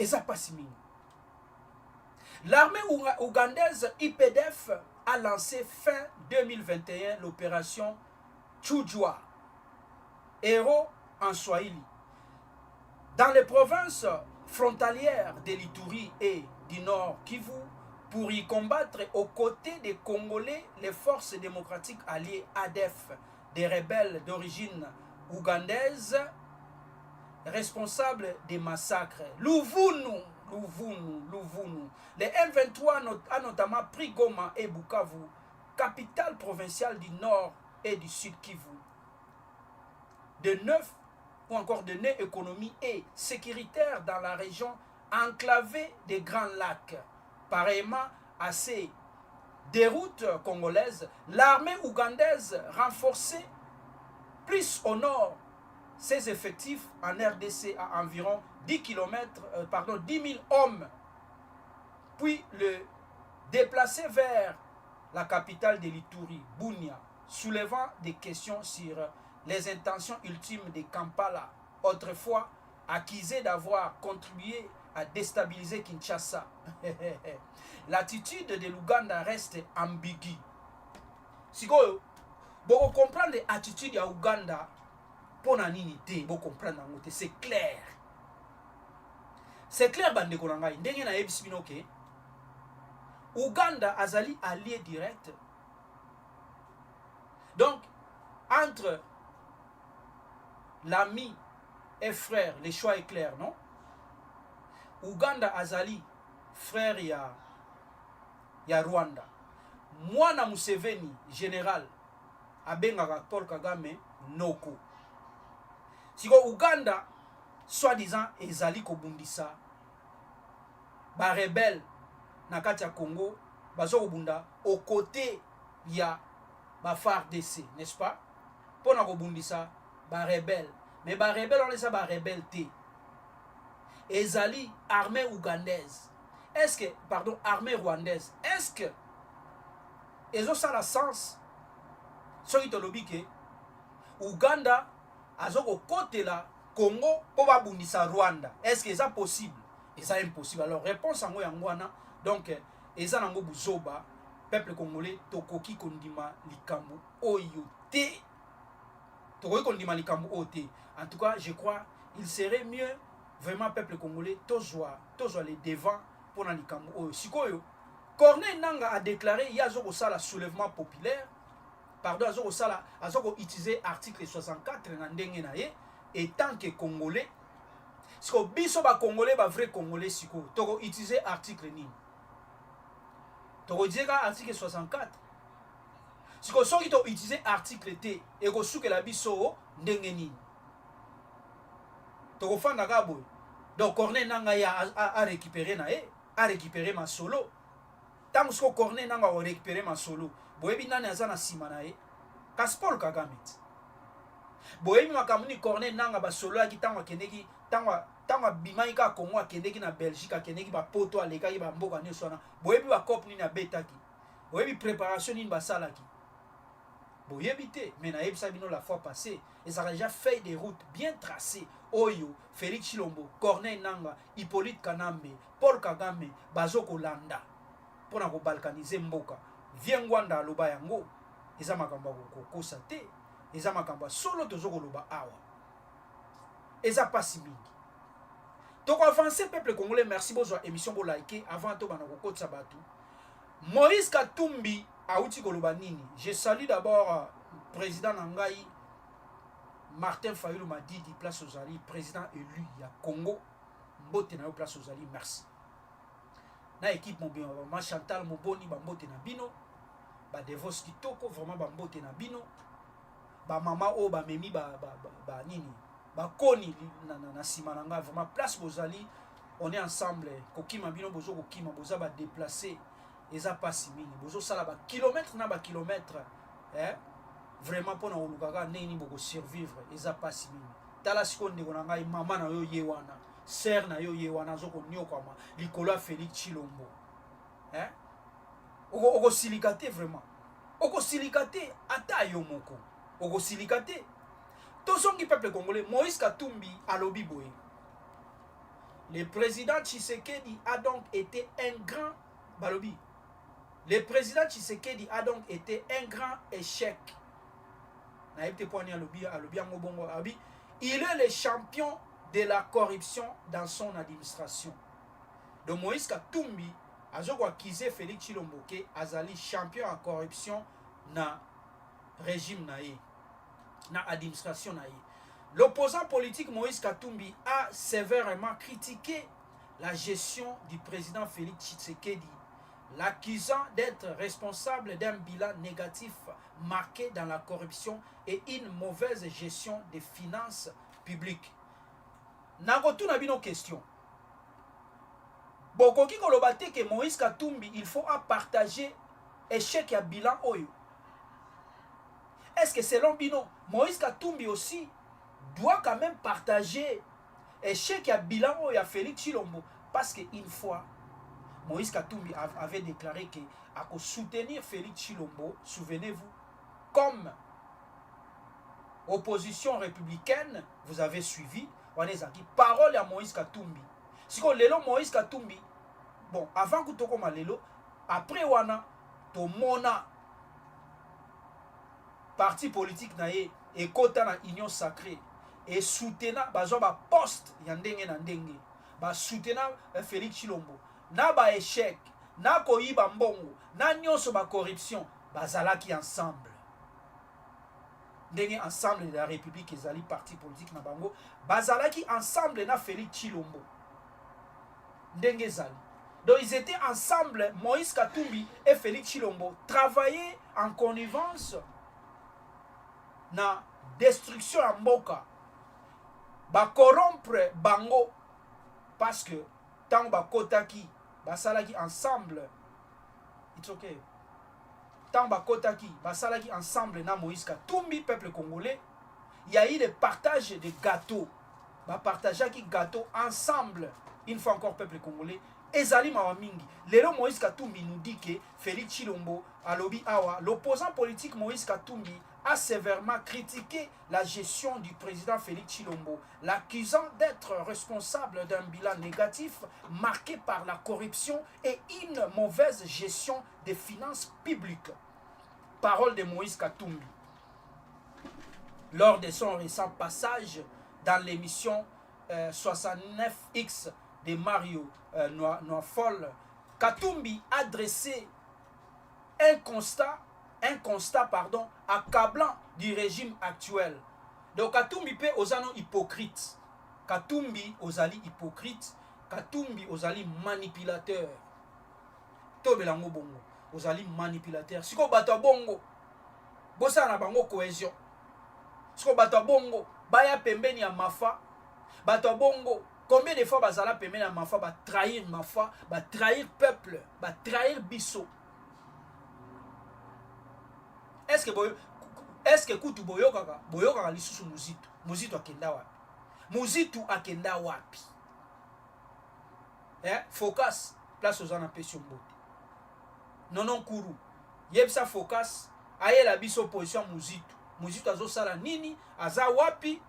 Et ça passe mine. L'armée ougandaise IPDF a lancé fin 2021 l'opération Chujwa, héros en Swahili, dans les provinces frontalières de l'Ituri et du Nord Kivu pour y combattre aux côtés des Congolais les forces démocratiques alliées ADF, des rebelles d'origine ougandaise responsables des massacres. Luvunu. Les M23 a notamment pris Goma et Bukavu, capitale provinciale du Nord et du Sud Kivu. De neuf ou encore de née économie et sécuritaire dans la région enclavée des Grands Lacs. Pareillement à ces déroutes congolaises, l'armée ougandaise renforcée plus au nord ses effectifs en RDC à environ 10 000 hommes, puis le déplacer vers la capitale de l'Ituri, Bunia, soulevant des questions sur les intentions ultimes de Kampala, autrefois accusé d'avoir contribué à déstabiliser Kinshasa. L'attitude de l'Ouganda reste ambiguë. Si vous comprenez l'attitude de l'Ouganda, pour nanité, vous comprenez, c'est clair. C'est clair, bande konanga. Ndenge na yebisi bino ke Ouganda azali allié direct. Donc, entre l'ami et frère, le choix est clair, non? Ouganda azali frère ya Rwanda. Mwana Museveni, général, abengaka Paul Kagame, Noko. Siko Ouganda, soi-disant, ezali kobundisa ba rebelle na kati ya Congo, bazo kobunda au côté ya ba FARDC, n'est-ce pas? Pona kobundisa ba rebelle. Mais ba rebelle, on les a ba rebelle té. Ezali armée ougandaise. Est-ce que, pardon, armée rwandaise. Est-ce que ezo ça la sens? Soki tolobi ke Ouganda azoko côté là Congo pour babundisa Rwanda. Est-ce que c'est possible? Et ça impossible. Alors réponse en yangwana. Donc eza nango buzoba peuple congolais tokoki kondima likambo oyo te. Tokoki kondima likambo oyo te. En tout cas, je crois il serait mieux vraiment peuple congolais tozwa les devants pour na likambo oyo. Sikoyo Corneille Nangaa a déclaré yazo ko sala soulèvement populaire. Pardon, azoko utiliser article 64 na ndenge na ye. Et tant que Congolais, si on biso ba Congolais, ba vrai Congolais, si on toko utiliser article ni, toko dire article 64. Si on sort to utiliser article T, et ko souke la biso ndenge ni, toko fanda gabo. Donc Corneille Nangaa a récupéré na ye, a récupéré ma solo. Tant que Corneille Nangaa a récupéré ma solo, boyebi nani azana sima na ye, Paul Kagame. Boyemi makamuni Corneille Nangaa ba solo aki tangwa kendeki tangwa bimaika Congo akendeki na Belgique akendeki ba poto alekaki ba mboka ne sona. Boyebi ba cop ni na betaki. Boyebi préparation ni ba salaki. Boyebi te, mais na yebisa bino la fois passée, ils ont déjà fait des routes bien tracées. Oyo, Félix Chilombo, Corneille Nangaa, Hippolyte Kanambe, Paul Kagame, bazoko landa pour na ko balkaniser mboka. Viengwanda loba yango, eza makamba ko kosa te. Eza makamba solo tozoko loba awa. Eza pasi mingi. Donc avancer peuple congolais, merci bozwa émission bo liker avant to bana ko kotsa batu. Moïse Katumbi auti koloba nini. Je salue d'abord président Nangai Martin Fayulu m'a dit place aux alliés, président élu ya Congo. Mbote na yo place aux alliés, merci. Na équipe mon bien, ma Chantal Moboni ba mbote na bino. Ba Devos Kitoko vraiment ba mbote na bino. Ba mama o ba memi ba nini ba koni na sima nanga vraiment place bozali on est ensemble kokima bino bozo kokima boza ba déplacer eza pasi mingi bozo sala ba kilomètre na ba kilomètre vraiment pona olukaka nini boko survivre eza pasi mingi tala sikonde ko nanga mama na yo yewana sœur na yo yewana zoko nyokama likolo Félix Chilombo oko silikate vraiment oko silikate ata yo moko Ogo silikate. Tozongi peuple congolais, Moïse Katumbi alobi boye. Le président Tshisekedi a donc été un grand balobi. Le président Tshisekedi a donc été un grand échec. Il est le champion de la corruption dans son administration. Donc Moïse Katumbi a accusé Félix Tshilombo que azali champion en corruption na régime naïe, na administration naïe. L'opposant politique Moïse Katumbi a sévèrement critiqué la gestion du président Félix Tshisekedi, l'accusant d'être responsable d'un bilan négatif marqué dans la corruption et une mauvaise gestion des finances publiques. Nagotu nabino question. Bokoki kolobate que Moïse Katumbi, il faut partager échec et bilan oyo. Est-ce que selon Bino, Moïse Katumbi aussi doit quand même partager échec et bilan oyo à Félix Tshilombo? Parce qu'une fois, Moïse Katumbi avait déclaré que à soutenir Félix Tshilombo, souvenez-vous, comme opposition républicaine, vous avez suivi, on est aquí, parole à Moïse Katumbi. Si on lelo Moïse Katumbi, bon, avant que tu aies lelo, après wana, to mona parti politique naye et kota na union sacrée et soutenant bazo ba poste yandenge na ndenge ba soutenant Félix Tshilombo na ba échec na koyiba mbongo na nyonso ba corruption bazalaki ensemble ndenge ensemble de la République ezali parti politique na bango bazalaki ensemble na Félix Tshilombo ndenge ezali. Donc ils étaient ensemble, Moïse Katumbi et Félix Tshilombo travaillaient en connivence na destruction ya mboka ba corrompre bango parce que tant ba kotaki basalaki ensemble, it's okay, tant ba kotaki basalaki ensemble na Moïse Katumbi peuple congolais, il y a eu le partage de gâteaux, ba partageaki gâteau ensemble une fois encore peuple congolais. Ezali Mawamingi. Lelo Moïse Katumbi nous dit que Félix Tshilombo alobi awa, l'opposant politique Moïse Katumbi a sévèrement critiqué la gestion du président Félix Tshilombo, l'accusant d'être responsable d'un bilan négatif marqué par la corruption et une mauvaise gestion des finances publiques. Parole de Moïse Katumbi. Lors de son récent passage dans l'émission 69X de Mario Noafol, Katumbi a dressé un constat accablant du régime actuel. Donc Katumbi peut osano hypocrite. Katumbi osali hypocrite. Katumbi osali manipulateur. Tobelango bongo. Osali manipulateur. Siko bato bongo. Bosa na bango cohésion. Siko bato bongo. Baya pembeni ya mafa. Bato bongo. Combien de fois bazala pembeni ya mafa ba trahir mafa, ba trahir peuple, ba trahir biso. Est-ce que kutu boyoka lisusu muzitu akenda wapi? Muzitu akenda wapi? Focus place aux anapesio mbote. Nonon kuru. Yebsa focus ayela biso position muzitu. Muzitu azo sala nini? Aza wapi?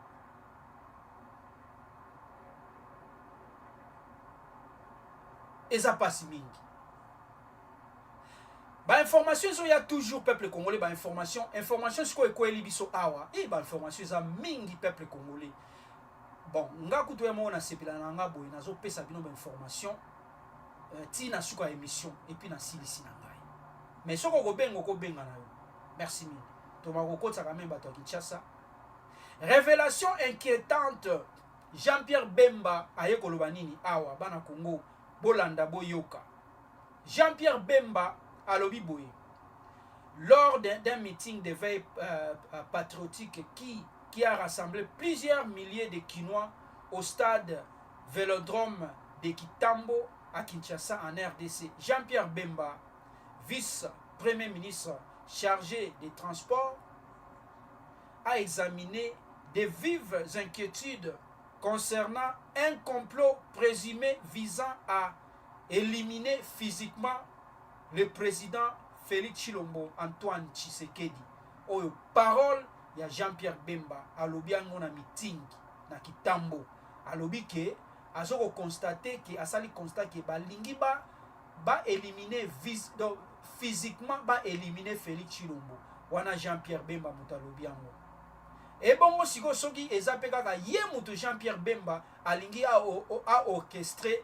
Eza pasi mingi. Ba information so ya toujours peuple congolais ba information siko ekoeli biso awa ba information eza mingi peuple congolais. Bon nga kutu ya mona sepela na nga boy nazo pesa bino ba information tina suka émission et puis na silisi na ngai. Mais soko ko benga na yo. Merci mille. To ma kokotsa quand même bato ya Kinshasa. Révélation inquiétante. Jean-Pierre Bemba aye koloba nini awa bana Congo bolanda boyoka. Jean-Pierre Bemba alobi boye. Lors d'un meeting de veille patriotique qui a rassemblé plusieurs milliers de Kinois au stade Vélodrome de Kitambo à Kinshasa en RDC, Jean-Pierre Bemba, vice-premier ministre chargé des transports, a examiné de vives inquiétudes concernant un complot présumé visant à éliminer physiquement le président Félix Tshilombo Antoine Tshisekedi. Oyo parole ya Jean-Pierre Bemba alobi yango na meeting na Kitambo. Alobi ke azoko constater que asali constat que balingi ba éliminer donc physiquement ba éliminer Félix Chilombo wana Jean-Pierre Bemba mutalobi yango et bongo siko soki eza pe kaka ye mutu Jean-Pierre Bemba alingi a orchestré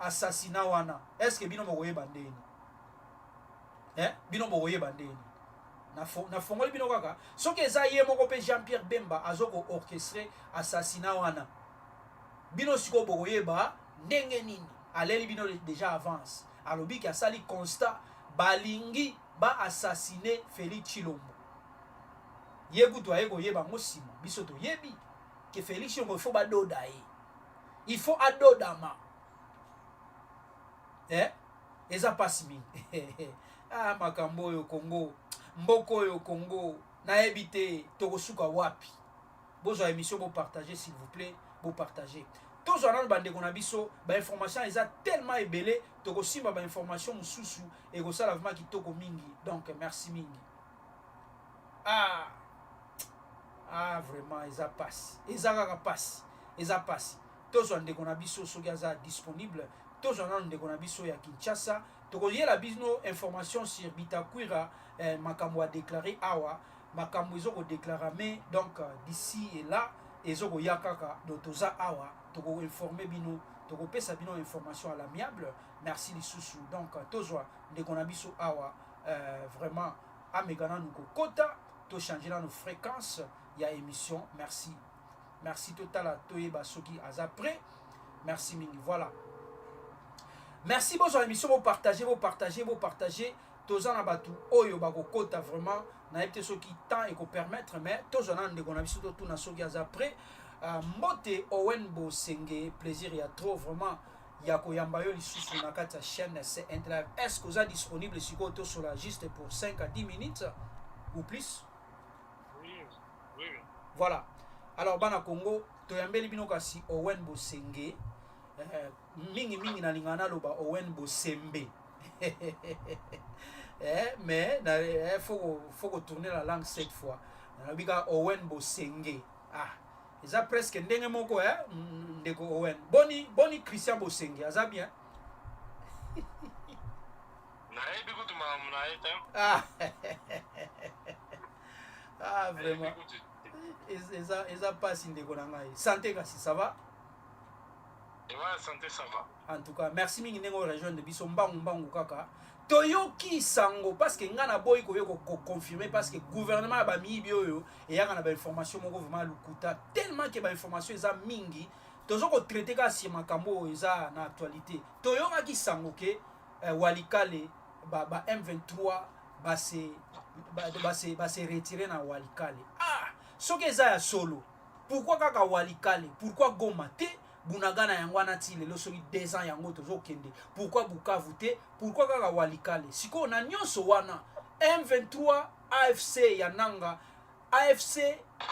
assassinat wana est-ce que bino bokoyeba ndeni bino bokoyeba ndeni na fongoli bino kaka soki eza ye moko pe Jean-Pierre Bemba azoko orchestré assassinat wana bino siko bokoyeba ndenge nini aleli bino déjà avance alobi ki asali constat balingi ba assassiner Félix Chilombo ye kutu aye koyeba ngo nsima biso toyebi ke Félix Chilombo il faut badoda ye il faut adodama eza pasi mingi makambo oyo Congo mboka oyo Congo nayebi te tokosuka wapi bozwa émission bopartage s'il vous plaît bopartage tozwa nano bandeko na biso bainformation eza tellement ebele tokosimba bainformation mosusu ekosala vraiment kitoko mingi donc merci mingi vraiment eza pasi eza kaka pasi eza pasi tozwa ndeko na biso soki aza disponible tozwa nano ndeko na biso ya Kinshasa tokoyela bino information sur Bitakwira makambo a déclaré awa makambo ezokodéclara mais donc d'ici et là ezokoya kaka do toza awa tokoinforme bino tokopesa bino information à l'amiable merci lisusu donc tozwa ndeko na biso awa vraiment ameka nanu kokota tochange nanu fréquence ya émission merci merci totala toyeba soki aza prêt merci mingi voilà merci bozwa émission bopartager toza na batu oyo bakokota vraiment nayebi te soki temps ekopermettre mais tozwa nanu ndeko na biso totuna soki aza prêt mbote Owen Bosenge plaisir ya trop vraiment ya koyamba yo lisusu na kati ya chaîne c'est Interlive est-ce que vous êtes disponible sikoyo tosola juste pour 5 à 10 minutes ou plus? Oui. Voilà alors bana Congo toyambeli bino kasi Owen Bosenge mingi na lingana naloba Owen Bosembe mais faut tourner la langue cette fois nalobi ka Owen Bosenge eza presque ndenge moko ndeko Owen boni Christian Bosenge aza bien nayebi kutu malamu na ye vraiment eza pasi ndeko na ngai santé kasi ça va santé ça va en tout cas merci mingi ndenge rejoindre biso mbangu kaka toyoki sango parce que nga na boyi koyoko confirmer parce que gouvernement ya bamiyibi oyo eyaka na bainformation moko vraiment lukuta tellement ke bainformation eza mingi tozo kotraite kaka si makambo oyo eza na actualité toyokaki sango ke Walikale ba M23 base retiré na Walikale soki eza ya solo pourquoi kaka Walikale pourquoi Goma te Bunagana yango wana ti lelo soki 2 ans yango tozokende pourquoi Bukavu te pourquoi kaka Walikale siko na nyonso wana M23 AFC ya nanga AFC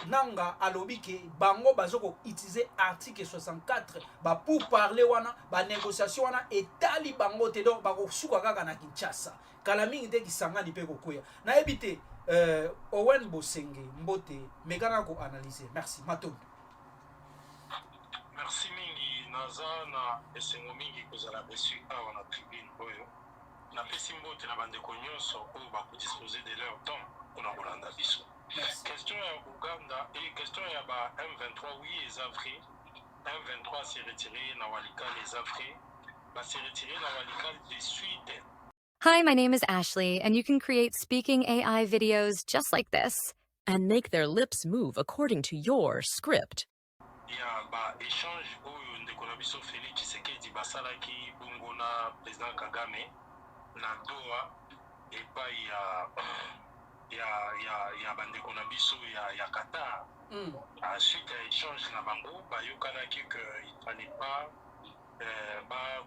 nanga alobi ke bango bazoko utiliser article 64 ba pour parler wana ba négociation wana etali bango te donc bako suka kaka na Kinshasa kala mingi te kisangani pe kokoya na ebite Owen Bosenge mbote mekana ko analyser merci matondo. Merci mingi naza na esengo mingi kozala besu awa na tribune oyo napesi mbote na bandeko nyonso oyo bakodispose de leur temps mpona kolanda biso question ya Uganda et question ya ba M23 oui eza vrai M23 s'est retiré na Walikale eza vrai base retiré na Walikale de suite. Hi, my name is Ashley, and you can create speaking AI videos just like this and make their lips move according to your script. Ya ba échange oyo ndeko na biso Félix Tshisekedi basalaki bongo na président Kagame na Doha epai ya bandeko na biso ya Qatar. Suite à échange na bango bayokanaki que il fallait pas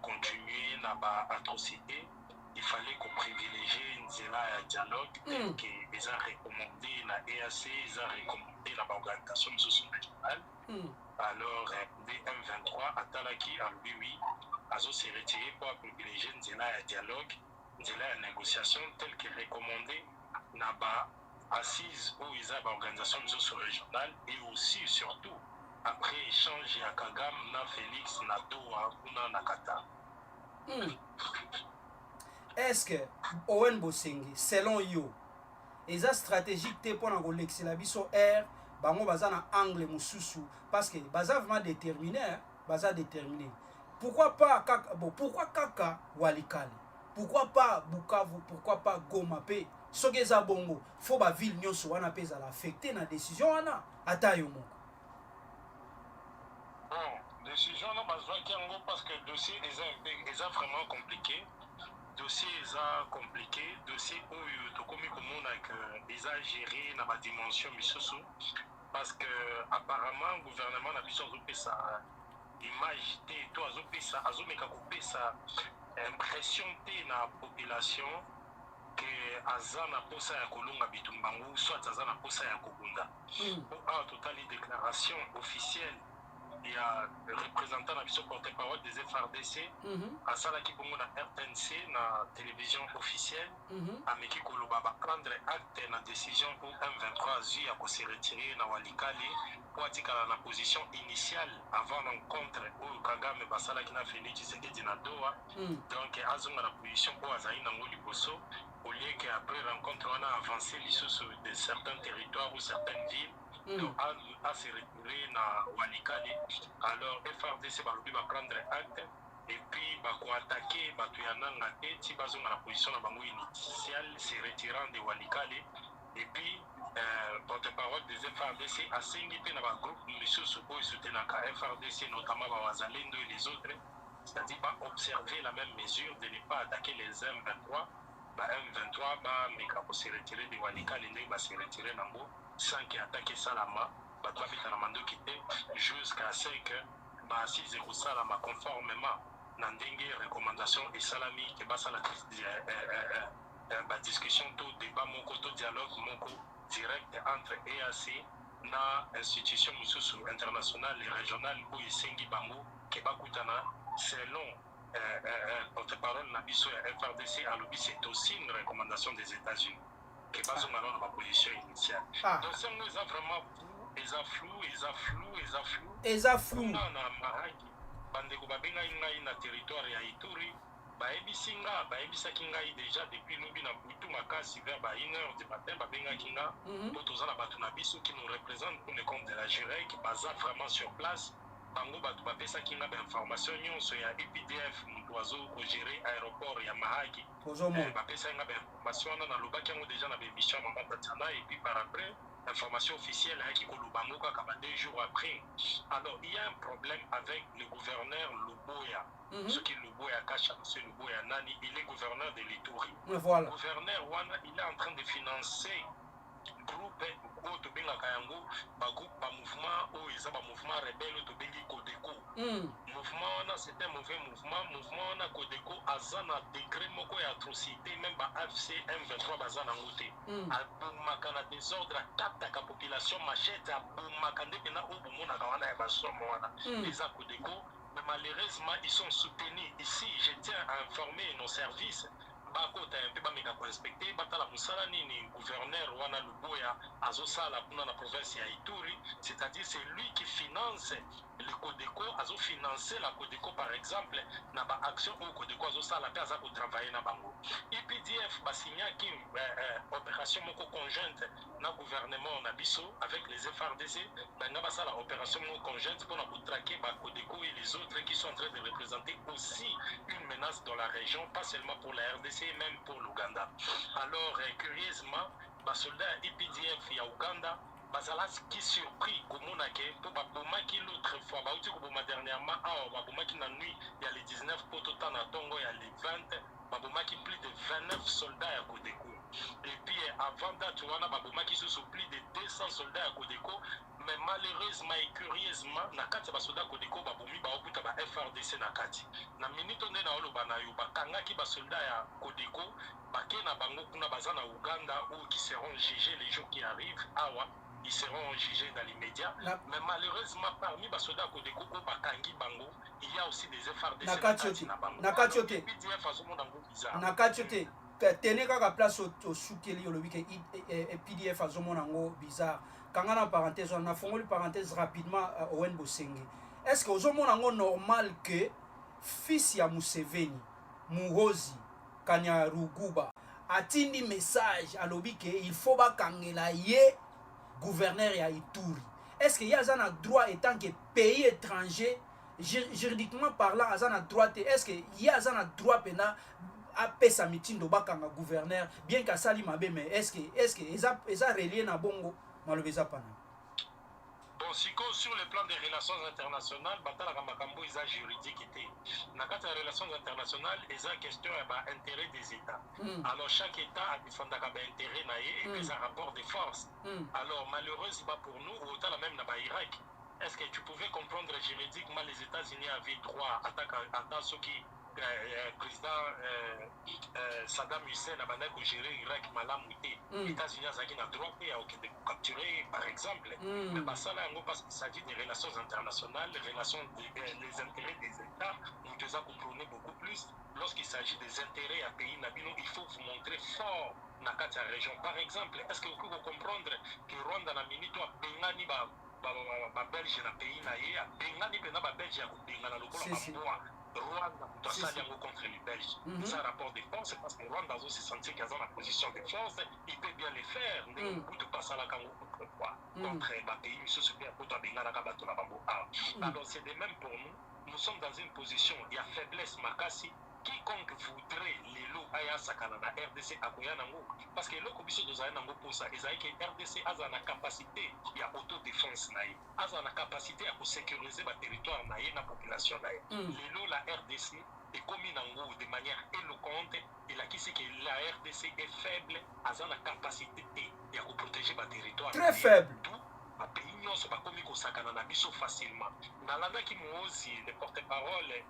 continuer na ba atrocité, il fallait qu'on privilégie nzela ya dialogue que ils ont recommandé na EAC, ils ont recommandé la organisation socio-régionale. Alors, M23 atalaki a oui, azo s'est retiré pour privilégier nzela ya dialogue, nzela ya négociation telle que recommandée na ba assise où ils ont organisation socio-régionale et aussi surtout après échange ya Kagame na Félix na Doha kuna na Qatar. Est-ce que Owen Bosenge selon yo eza stratégique te mpona kolekisela biso air bango baza na angle mosusu parce que baza vraiment déterminé baza déterminé pourquoi pas kaka bon pourquoi kaka Walikale pourquoi pas Bukavu pourquoi pas Goma pe soki eza bongo fo baville nyonso wana mpe ezala affecté na décision wana ata yo moko Bon, décision là bazwaki yango parce que dossier eza vraiment compliqué. Dossier compliqué, dossier oyo tokomi komona que eza géré na ba dimension misusu parce que apparemment gouvernement na biso azopesa image te to azomeka kopesa impression te na population que aza na posa ya kolonga bitumbangu soit aza na posa ya kobunda. Pour totali déclaration officielle il y a représentant na biso porte-parole des FRDC à salaki bongo na RTNC na télévision officielle ameki koloba ba prendre acte na décision pour M23 azui ya se retirer na Walikale pour atikala na position initiale avant l'encontre où Kagame basalaki na Félix Tshisekedi na Doha donc azonga na position pour azali nango liboso au lieu que après rencontre on a avancé lisusu de certains territoires ou certaines villes donc à se retirer na Walikale. Alors FRDC balobi va prendre acte et puis attaquer batu ya nanga te ti bazonga na position na bango initiale se retirant de Walikale et puis porte-parole des FRDC asengi pe na ba groupe misusu oyo soutenaka FRDC notamment ba Wazalendo et les autres, c'est-à-dire observer la même mesure de ne pas attaquer les M23 M23 meka ko se retirer de Walikale ndenge ba se retirer nango sans qu'il attaque Salama, bato abita na mandoki te jusqu'à ce que baasize kosalama conformément na ndenge recommandation esalami ke basala discussion to débat moko to dialogue moko direct entre EAC na institution mosusu internationale et régionale oyo esengi bango ke bakutana selon porte-parole na biso ya FRDC alobi c'est aussi une recommandation des États-Unis que bazonga dans ma position initiale. Donc ça nous a vraiment flou. Na mahaki bandeko babenga ngai na territoire ya Ituri bayebisaki ngai déjà depuis lobi na butu makasi vers 1h du matin babengaki nga po tozala bato na biso qui nous représente pour le compte de la JIREC baza vraiment sur place bango bato bapesaki nga bainformation nyonso ya EPDF moto azokogere aéroport ya Mahagi bapesaki nga bainformation wana nalobaki yango déjà na bémission ya Mama Tatiana et puis par après information officielle ayaki koloba ngo kaka 2 jours après. Alors il y a un problème avec le gouverneur Luboya. Ce qui Luboya cache, c'est Luboya Nani, il est gouverneur de l'Ituri. Voilà. Le gouverneur Wana, il est en train de financer groupe oyo tobengaka yango bagroupe bamouvement oyo eza bamouvement rebelle oyo tobengi Codeco. Mouvement wana c'est un mauvais mouvement wana Codeco aza na degré moko ya atrocité même ba AFC M23 baza nango te abomaka na désordre akataka population machete abomaka nde pena oyo bomonaka wana ya basomo wana eza Codeco. Mais malheureusement ils sont soutenus ici. Je tiens à informer nos services bakota mpe bameka koinspecte batala mosala nini gouverneur wana Luboya azosala kuna na province ya Ituri, c'est-à-dire c'est lui qui finance le Codeco, azofinancer la Codeco par exemple na ba action au Codeco azosala mpe aza kotravailler na bango. EPDF basignaki opération moko conjointe na gouvernement na biso avec les FRDC banga basala opération moko conjointe pour na kotraquer ba Codeco et les autres qui sont en train de représenter aussi une menace dans la région, pas seulement pour la RDC, même pour l'Ouganda. Alors, curieusement, les soldats EPDF et Ouganda, bazalaki surpris komona ke po babomaki l'autre fois bauti koboma dernièrement awa babomaki na nuit ya le 19 po tota na tongo ya le 20 babomaki plus de 29 soldats ya Codeco. Et puis avant date wana babomaki susu plus de 200 soldats ya Codeco. Mais malheureusement et curieusement na kati ya basoda Codeco babomi baokuta ba FRDC na kati na minute nde na oloba na yo bakangaki basoda ya Codeco bake na bango kuna baza na Uganda où qui seront jugés les jours qui arrivent awa ils seront jugés dans l'immédiat. Mais malheureusement parmi basoda Codeco ko bakangi bango il y a aussi des FRDC na kati na bango. Na kati yote tenez kaka place au soukeli olobi ke PDF azomona ngo bizarre kanga na parenthèse on a fongoli parenthèse rapidement Owen Bosenge est-ce que ozomona ngo normal que fils ya Museveni Muhozi Kainerugaba atindi message alobi ke il faut bakangela ye gouverneur ya Ituri est-ce que y a un droit étant que pays étranger juridiquement parlant azana droit est-ce que y a un droit pena apesa mitindo bakanga gouverneur bien qu'à sali mabe mais est-ce que eza relié na bongo malobeza pana bon siko sur le plan des relations internationales batalaka makambo eza juridique était na kati ya relations internationales eza question ya ba intérêt des états alors chaque état a défendaka ba intérêt na ye et puis un rapport de force alors malheureusement pour nous autant la même na ba Irak est-ce que tu pouvais comprendre juridiquement les États-Unis avaient droit à tant ceux qui président Saddam Hussein a géré l'Irak malamuté. Les États-Unis ont droit de capturer, par exemple. Mais ça, là, parce qu'il s'agit des relations internationales, les intérêts des États, nous devons comprendre beaucoup plus. Lorsqu'il s'agit des intérêts à pays nabino, il faut vous montrer fort dans la région. Par exemple, est-ce que vous pouvez comprendre que Rwanda na minito a bengani ba Belge na pays na ye, a bengani pena ba Belge ya kubengana lokola ba Rwanda doit s'allier contre les Belges. C'est un rapport de force parce que Rwanda a aussi senti qu'ils ont la position de force, il peut bien le faire. Mais au bout de passer à la Congo contre les pays, ils se sont bien pour alors c'est de même pour nous. Nous sommes dans une position, il y a faiblesse makasi. Quiconque voudrait les lots à Canada, RDC à Koyanango, parce que le Kobiso de Zayanango pour ça, ils ont que RDC a la capacité, il y a autodéfense, a la capacité à sécuriser le territoire, la population. Les lots, la RDC est commis de manière éloquente, et là qui sait que la RDC est faible, a la capacité de protéger le territoire. Très faible. Les pays sont pas commis au Sakana facilement. Dans la qui aussi, le porte-parole,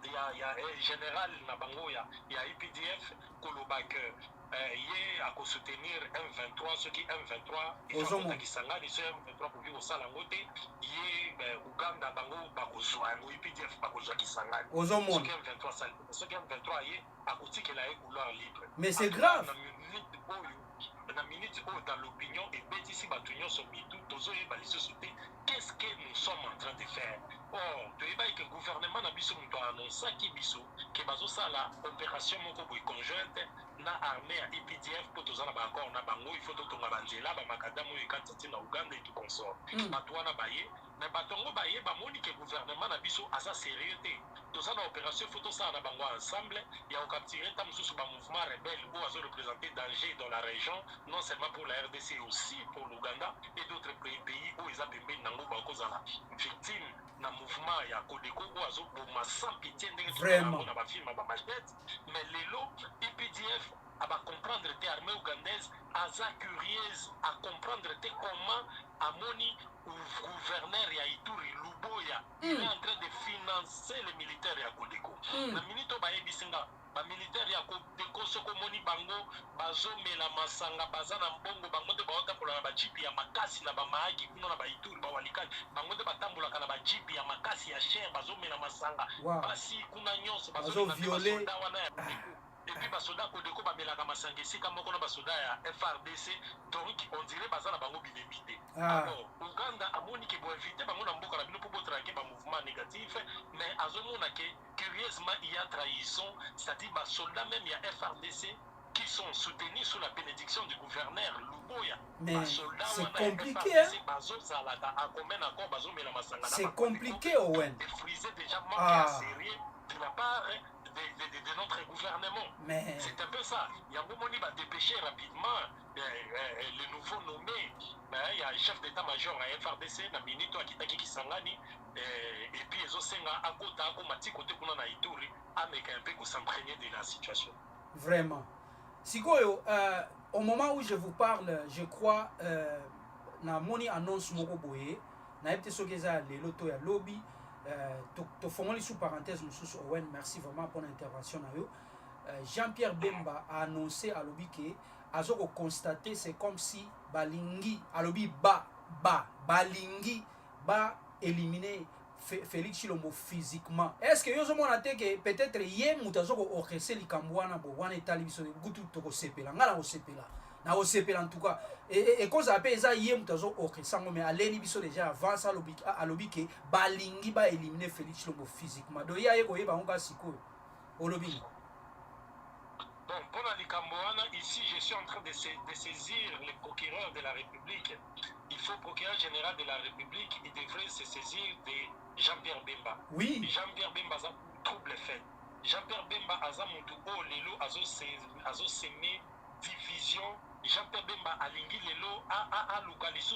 il y a un général Nabango, il y a IPDF, Kolobak, il y a soutenir M23, ceux qui M23, ils sont qui s'engagent, ils M23 pour vivre au Salangote, il y a Ouganda, Bango, Bakozwa, IPDF, Bakozwa qui s'engagent. Ceux qui M23, il y a côté qui a une couleur libre. Mais c'est grave. Dans l'opinion, et Bétissi Batunion sont mis tout, qu'est-ce que nous sommes en train de faire? Or, tu vois que le gouvernement a annoncé que la opération conjointe na armée à IPDF pour tous encore na bango il faut tout banzela ba makadamu ikatiti na Uganda et tout consort. Batwana baye mais batongo baye ba moni que gouvernement na biso asa sérieux tous na opération photo ça na bango ensemble il y a capturé tam sous ba mouvement rebelle ou azo représenter danger dans la région non seulement pour la RDC aussi pour l'Ouganda et d'autres pays où ils ont bien nango ba kozala victime na mouvement ya Kodeko ou azo boma sans pitié vraiment na ba film ba machette mais les lots IPDF à comprendre tes armées ougandaises aza curieuse à comprendre tes comment amoni ou gouverneur ya Ituri Luboya il est en train de financer les militaires ya Kodeko na minito ba ebisinga ba militaire ya Kodeko soko moni bango bazomela masanga bazana mbongo bango de baota kola ba jipi ya makasi na ba maagi kuna na ba Ituri ba walikani bango de batambula kana ba jipi ya makasi ya cher bazomela masanga basi kuna nyonso bazomela violer et puis basoda Kodeko bamelaka masanga esika moko na basoda ya FRDC donc on dirait bazana bango bilemite alors Uganda amoni ke bo éviter bango na mboka na bino pour traquer ba mouvement négatif mais azomona que curieusement il y a trahison c'est-à-dire basoda même il y a FRDC qui sont soutenus sous la bénédiction du gouverneur Luboya. Mais c'est compliqué, hein? C'est compliqué, Owen. Déjà manqué sérieux de la part de notre gouvernement. Mais c'est un peu ça. Il y a un moment où il va dépêcher rapidement le nouveau nommé. Il y a un chef d'état-major à FRDC, na minito akitaki Kisangani, et puis ils ont à côté à Mati côté qu'on a Ituri, avec un peu qu'on s'imprégner de la situation. Vraiment. Sikoyo, au moment où je vous parle, je crois, na moni annonce moko boye, na ebte sogeza le loto ya lobby, to fongoli sous parenthèse mususu Owen, merci vraiment pour l'intervention na yo. Jean-Pierre Bemba a annoncé à lobby que azoko constater c'est comme si balingi à lobby balingi ba éliminer Félix Chilombo physiquement. Est-ce que yo mona te que peut-être yé mutazo ko orchestre likambuana bo wana etali biso gutu to ko sepela ngala ko sepela na ko sepela en tout cas et cause appé eza yé mutazo orchestre mais aleni biso déjà avant ça alobi ke balingi ba éliminer Félix Chilombo physiquement do ya yeko yeba onka siko olobi. Bon, pour la Likamboana, ici, je suis en train de saisir le procureur de la République. Il faut procureur général de la République, il devrait se saisir de Jean-Pierre Bemba. Oui. Jean-Pierre Bemba a un trouble fait. Jean-Pierre Bemba a un lelo azo semé division. Jean-Pierre Bemba a lingi lelo a localisé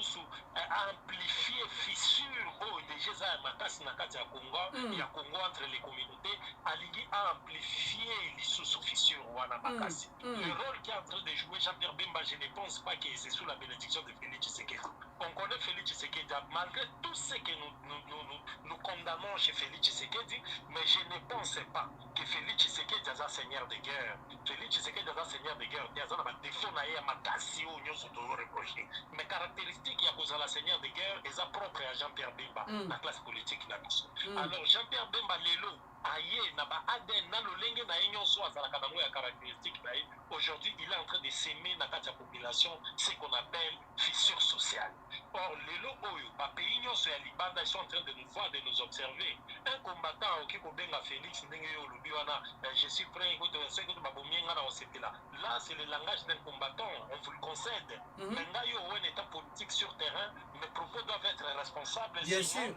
a amplifié fissure déjà ça makasi na kati ya Congo entre les communautés a lingi a amplifié les fissure wana makasi. Le rôle qui est en train de jouer Jean-Pierre Bemba, je ne pense pas que c'est sous la bénédiction de Félix Tshisekedi. On connaît Félix Tshisekedi malgré tout ce que nous condamnons chez Félix Tshisekedi, mais je ne pense pas que Félix Tshisekedi est un seigneur de guerre. Félix Tshisekedi est un seigneur de guerre. Il y a un défaut mais caractéristique il y a la seigneur de guerre est propre à Jean-Pierre Bemba, la classe politique. Alors Jean-Pierre Bemba lelo aye na ba ADN na lolenge na enyo so azala kanango ya caractéristique na ye. Aujourd'hui il est en train de s'aimer dans la population ce qu'on appelle fissure sociale. Or lelo oyo ba pays nyonso ya libanda ils sont en train de nous voir, de nous observer. Un combattant qui kobenga Félix ndenge yo lobi wana je suis prêt écoute ce que babomienga na osepela. Là c'est le langage d'un combattant, on vous le concède. Mais là yo un état politique sur terrain, mes propos doivent être responsables. Bien sûr.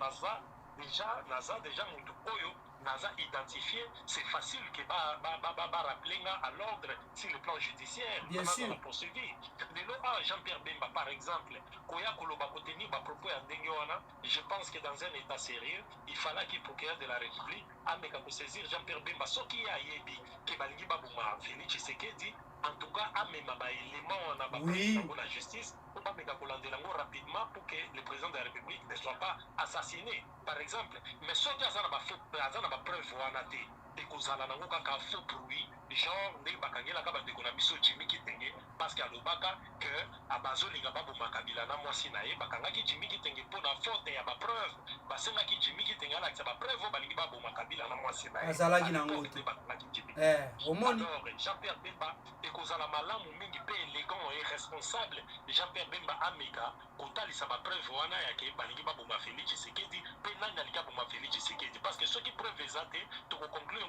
Naza déjà mon oyo Naza identifié, c'est facile que rappeler à l'ordre sur le plan judiciaire. Bien sûr. Jean-Pierre Bemba, par exemple, je pense que dans un état sérieux, il fallait qu'il procureur de la République a saisir Jean-Pierre Bemba. Ce qui a yébi, que Balingi Babouma, Félix Tshisekedi, en tout cas, a même élément la justice, pour pas rapidement pour que le président de la République ne soit pas assassiné, par exemple. Mais ce qui a preuve et qu'on a un faux bruit, genre, Jimmy Kitenge, parce qu'à l'Obaka, que à Bazoli Gababo Makabilana, moi Sinae, Bakangaki Jimmy Kitenge pour la faute et à ma preuve, Basengaki Jimmy Kitenge, là, c'est ma preuve, Balibabo Makabilana, moi Sinae. Azalagi Nango. Alors, Jean-Pierre Bemba, et qu'on a la malam ou mingi peu élégant et responsable, Jean-Pierre Bemba Amega, Kotali, ça ma preuve, Wana, et que Balibabo Mafeli, Tshisekedi, Penan Nalikabo Mafeli, Tshisekedi, parce que ceux qui preuve exacté, tu conclure.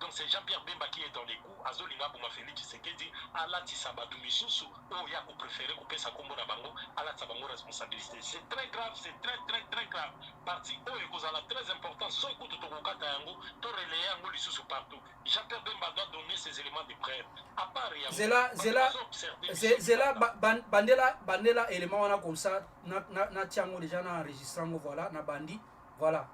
Donc c'est Jean-Pierre Bemba qui est dans les coups. Azolinga Bouma Félix Tshisekedi, Alati Sabadou Misusu, Oya pour préférer couper sa combo na bango, Alati Sabango responsabilité. C'est très grave, c'est très grave. Parti Oya Kozala très important. So écoute Tokokata Yango, Torelé Yango Lisusu partout. Jean-Pierre Bemba doit donner ses éléments de preuve. À part Zela Bandela élément on a comme ça, na tiango déjà na enregistrant voilà, na bandi, voilà.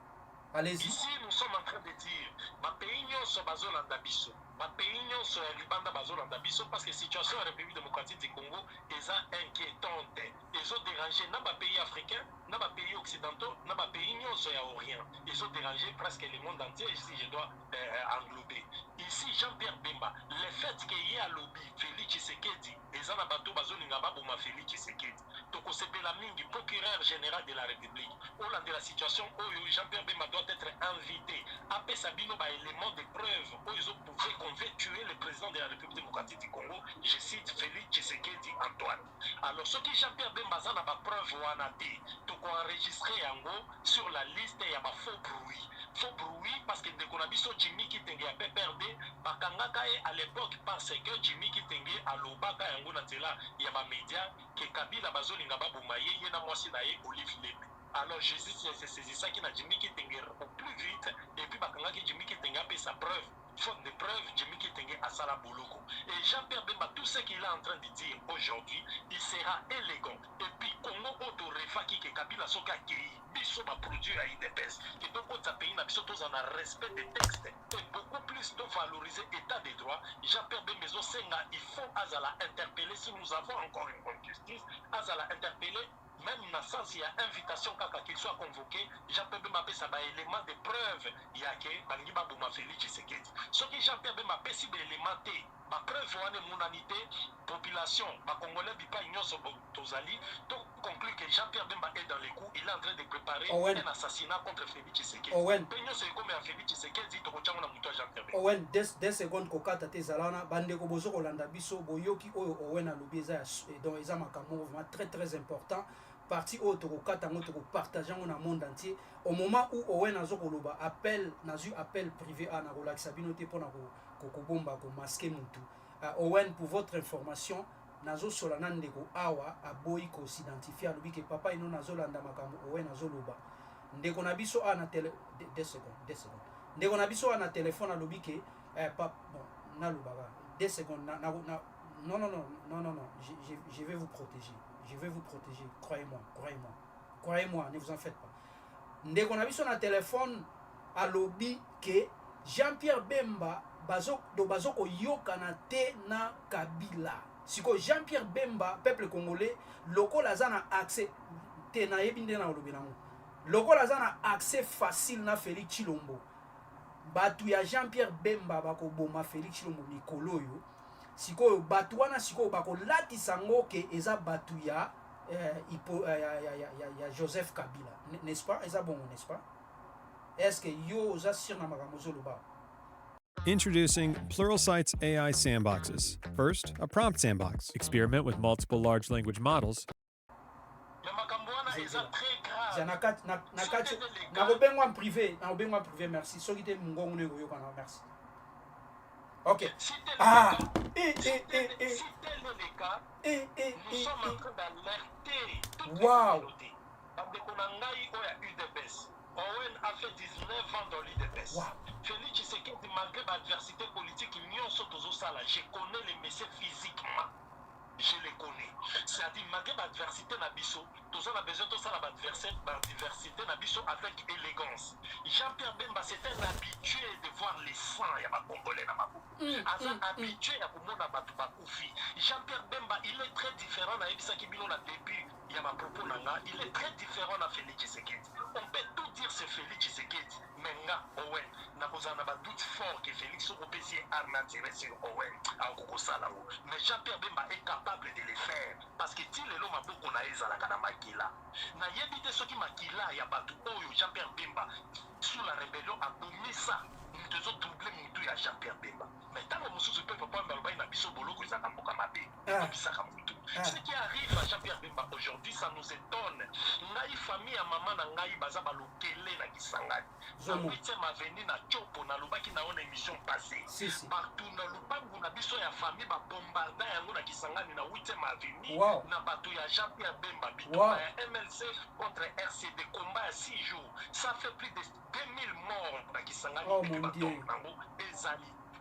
Allez-y. Ici, nous sommes en train de dire, ma pays nyonso bazolanda biso, ma pays nyonso ya libanda bazolanda biso parce que situation en République démocratique du Congo est inquiétante. Ils ont dérangé dans ma pays africain, dans ma pays occidentaux, dans ma pays nyonso ya orient. Ils ont dérangé presque le monde entier si je dois englober. Ici, Jean-Pierre Bemba, le fait qu'il y ait à lobby Félix Tshisekedi, les anabato bazolinga baboma Félix Tshisekedi, toko sepela mingi procureur général de la République. Au land de la situation où Jean-Pierre Bemba doit être invité. Après Sabino, bah, élément de preuve où ils ont prouvé qu'on veut tuer le président de la République démocratique du Congo. Je cite Félix Tshisekedi Antoine. Alors, ce qui Jean-Pierre Bemba a ma preuve ou en a dit, donc on enregistré en gros sur la liste, il y a ma faux bruit. Faux bruit parce que dès qu'on a vu ce Jimmy Kitenge a PPRD, Bakangakae à l'époque parce que Jimmy Kitenge a l'Obaka et en Natela, il y a ma média qui est Kabila Bazolinga Baboumaye, il y a moi aussi Olive Lebe. Alors Jésus c'est ça qui n'a Jimmy Kitenge au plus vite et puis Bakangaki Jimmy Kitenge a fait sa preuve. Faute de preuves, Jimmy Kitenge a Sala Boloko. Et Jean-Pierre Bemba, tout ce qu'il est en train de dire aujourd'hui, il sera élégant. Et puis, Congo Oto Refaki, que Kabila Soka qui biso va produire à IDPS. Et donc, on pays n'a biso tous en a respect des textes. Et beaucoup plus de valoriser l'état des droits. Jean-Pierre Bemba, il faut Azala interpeller, si nous avons encore une bonne justice, Azala interpeller. Même dans sens, il y a invitation qu'il soit convoqué, Jean-Pierre Bemba ça va élément de preuve, il y a que Bangiba Bouma Félix Tshisekedi. Ce qui Jean-Pierre Bemba si élémenté, ma preuve, mon humanité, population, ma Congolais, bipa Ignon Tozali, donc conclut que Jean-Pierre Bemba est dans les coups, il est en train de préparer Owen. un assassinat contre Félix Tshisekedi. Owen. Peño c'est comme un Félix Tshisekedi, tokochango na muto Jean-Pierre Bemba. Owen, des secondes kokata te zalana bandeko bozo kolanda biso boyoki oyo Owen alobi eza donc eza makambo vraiment très très important. Parti oyo tokokata ngo tokopartage ngo na monde entier. Au moment où Owen azokoloba appel nazu appel privé à na kolakisa bino te pona kokobomba ko masquer mutu. Owen, pour votre information, nazo solana ndeko awa aboyi ko s'identifier alobi ke papa ino nazo landa makambo Owen azoloba. Ndeko na biso ana tele 2 secondes. Ndeko na biso ana téléphone alobi ke papa bon nalobaka 2 secondes non, je vais vous protéger. Je vais vous protéger, croyez-moi, ne vous en faites pas. Ndeko na biso na téléphone alobi ke Jean-Pierre Bemba bazo ko yokana te na Kabila. Siko Jean-Pierre Bemba, peuple congolais, lokola zana accès te na yebinde na olobi nango. Lokola zana accès facile na Félix Tshilombo. Batu ya Jean-Pierre Bemba bako boma Félix Tshilombo mikolo yo. Siko batu wana siko bako latisa ngo ke eza batu ya Joseph Kabila. N'est-ce pas? Eza bon, n'est-ce pas? Est-ce que yo oza sur na makambo zoloba? Introducing Pluralsight's AI sandboxes. First, a prompt sandbox. Experiment with multiple large language models. Mais makambo wana eza très grave. Na robengwa en privé, merci. Soki te mungongo ne yoka na merci. OK. Si tel Ah, si tel est le cas, nous sommes en train d'alerter toute Wow. la communauté. Bandeko na ngai oya UDPS. Owen a fait 19 ans dans l'UDPS. Wow. Félix Tshisekedi, malgré l'adversité politique, je connais les messieurs physiquement. Je les connais. C'est-à-dire, malgré l'adversité, nous avons besoin de ça, l'adversité avec élégance. Jean-Pierre Bemba, c'est un habitué de voir les sangs, il y a des Congolais dans ma bouche. Habitué à voir les Jean-Pierre Bemba, il est très différent de ce qu'il a début. Il y a ma propos, il est très différent de Félix Tshisekedi. On peut tout dire c'est Félix Tshisekedi, mais nga, Owen, n'a pas doute fort que Félix Tshisekedi est armé sur Owen, à Okokosala. Mais Jean-Pierre Bemba est capable de le faire, parce que si le m'a beaucoup naïs à la Kanamakila, n'a yébité ce qui m'a kila, il y a pas tout, Jean-Pierre Bemba, sous la rébellion, a donné ça. Nous devons doubler mon à Jean-Pierre Bemba. Mais tant que nous ne pouvons pas me biso bolo que ça kamboka mabe. Ce qui arrive à Jean-Pierre Bemba aujourd'hui, ça nous étonne. Ngai famille à maman na ngai baza balokele na Kisangani. Na 8e avenue na Chopo na lobaki na ona émission passée. Partout na lupangu na biso ya famille ba bombarda yango na Kisangani na 8e avenue na bato ya Jean-Pierre Bemba bitumba ya MLC contre RCD combat à 6 jours. Ça fait plus de 2000 morts na Kisangani. Oh mon Dieu.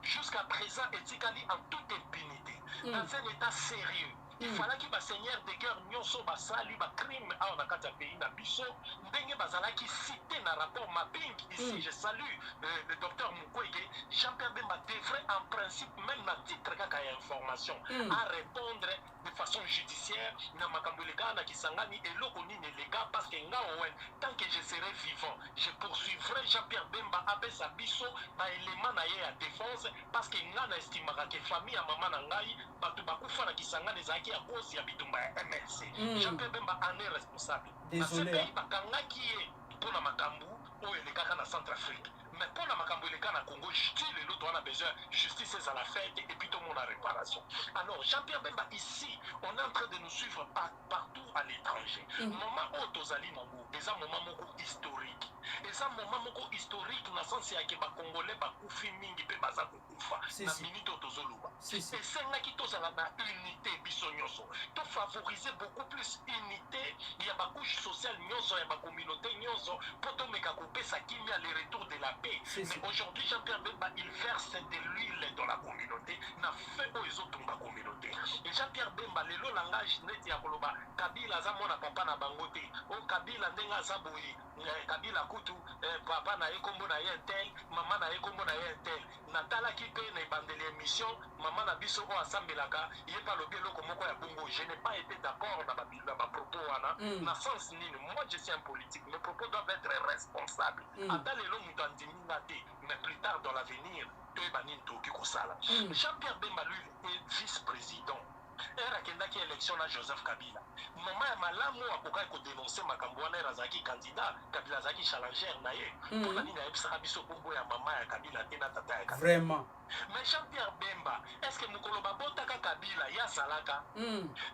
Jusqu'à présent, Etikali en toute impunité, dans un état sérieux. Il fallait que le seigneur de guerre nyonso basali ba crime à on a kata pays na biso ndenge bazala qui cité dans rapport Mabing ici je salue le docteur Mukwege. Jean-Pierre Bemba devrait en principe même na titre kaka ya information à répondre de façon judiciaire na makambo lega na Kisangani et loko nini lega parce que nga Owen tant que je serai vivant je poursuivrai Jean-Pierre Bemba abesa biso ba élément na ye ya défense parce que nga na estimaka que famille ya maman na ngai batu bakufa na Kisangani zaki à cause ya bitumba ya MLC. Jean-Pierre Bemba en est responsable. Désolé. Bakanga qui est pour la makambu ou le kaka na Centrafrique. Mais pour la makambu le kaka na Congo, le lot on a besoin justice à la fête et puis tout le monde a réparation. Alors Jean-Pierre Bemba ici, on est en train de nous suivre partout à l'étranger. Moment Otozali Nango, c'est un moment historique. Et un moment historique dans le sens que les Congolais bakufi mingi pe baza kufa na minute otozoluba. Et c'est là qui tozala na unité biso nyonso. To favoriser beaucoup plus unité, il y a ba couche sociale nyonso, il y a ba communauté nyonso pour to meka kopesa kimia le retour de la paix. Mais aujourd'hui Jean-Pierre Bemba il verse de l'huile dans la communauté, na fait aux autres la communauté. Et Jean-Pierre Bemba le langage net ya koloba Kabila za mona papa na bangote. O Kabila ndenga za boyi, Kabila kutu papa na ekombo na ye tel, maman na ekombo na ye tel. Natala qui paye na bandeli émission, maman na biso o asambelaka, ye pa lobi eloko moko ya bongo. Je n'ai pas été d'accord na ba propos wana. Na sens nini, moi je suis un politique, mes propos doivent être responsables. Ata lelo mutu andimi nga te, mais plus tard dans l'avenir, toyeba nini tokoki kosala. Jean-Pierre Bemba lui est vice-président. Era kendaki élection na Joseph Kabila. mama ya malamu akokai kodénonce makambo wana azalaki candidat Kabila azalaki challenger na ye mpona nini ayebisaka biso bongo ya mama ya Kabila te na tata ya Kabila Vraiment. mais Jean-Pierre Bemba est-ce que mokolo babotaka Kabila ya azalaka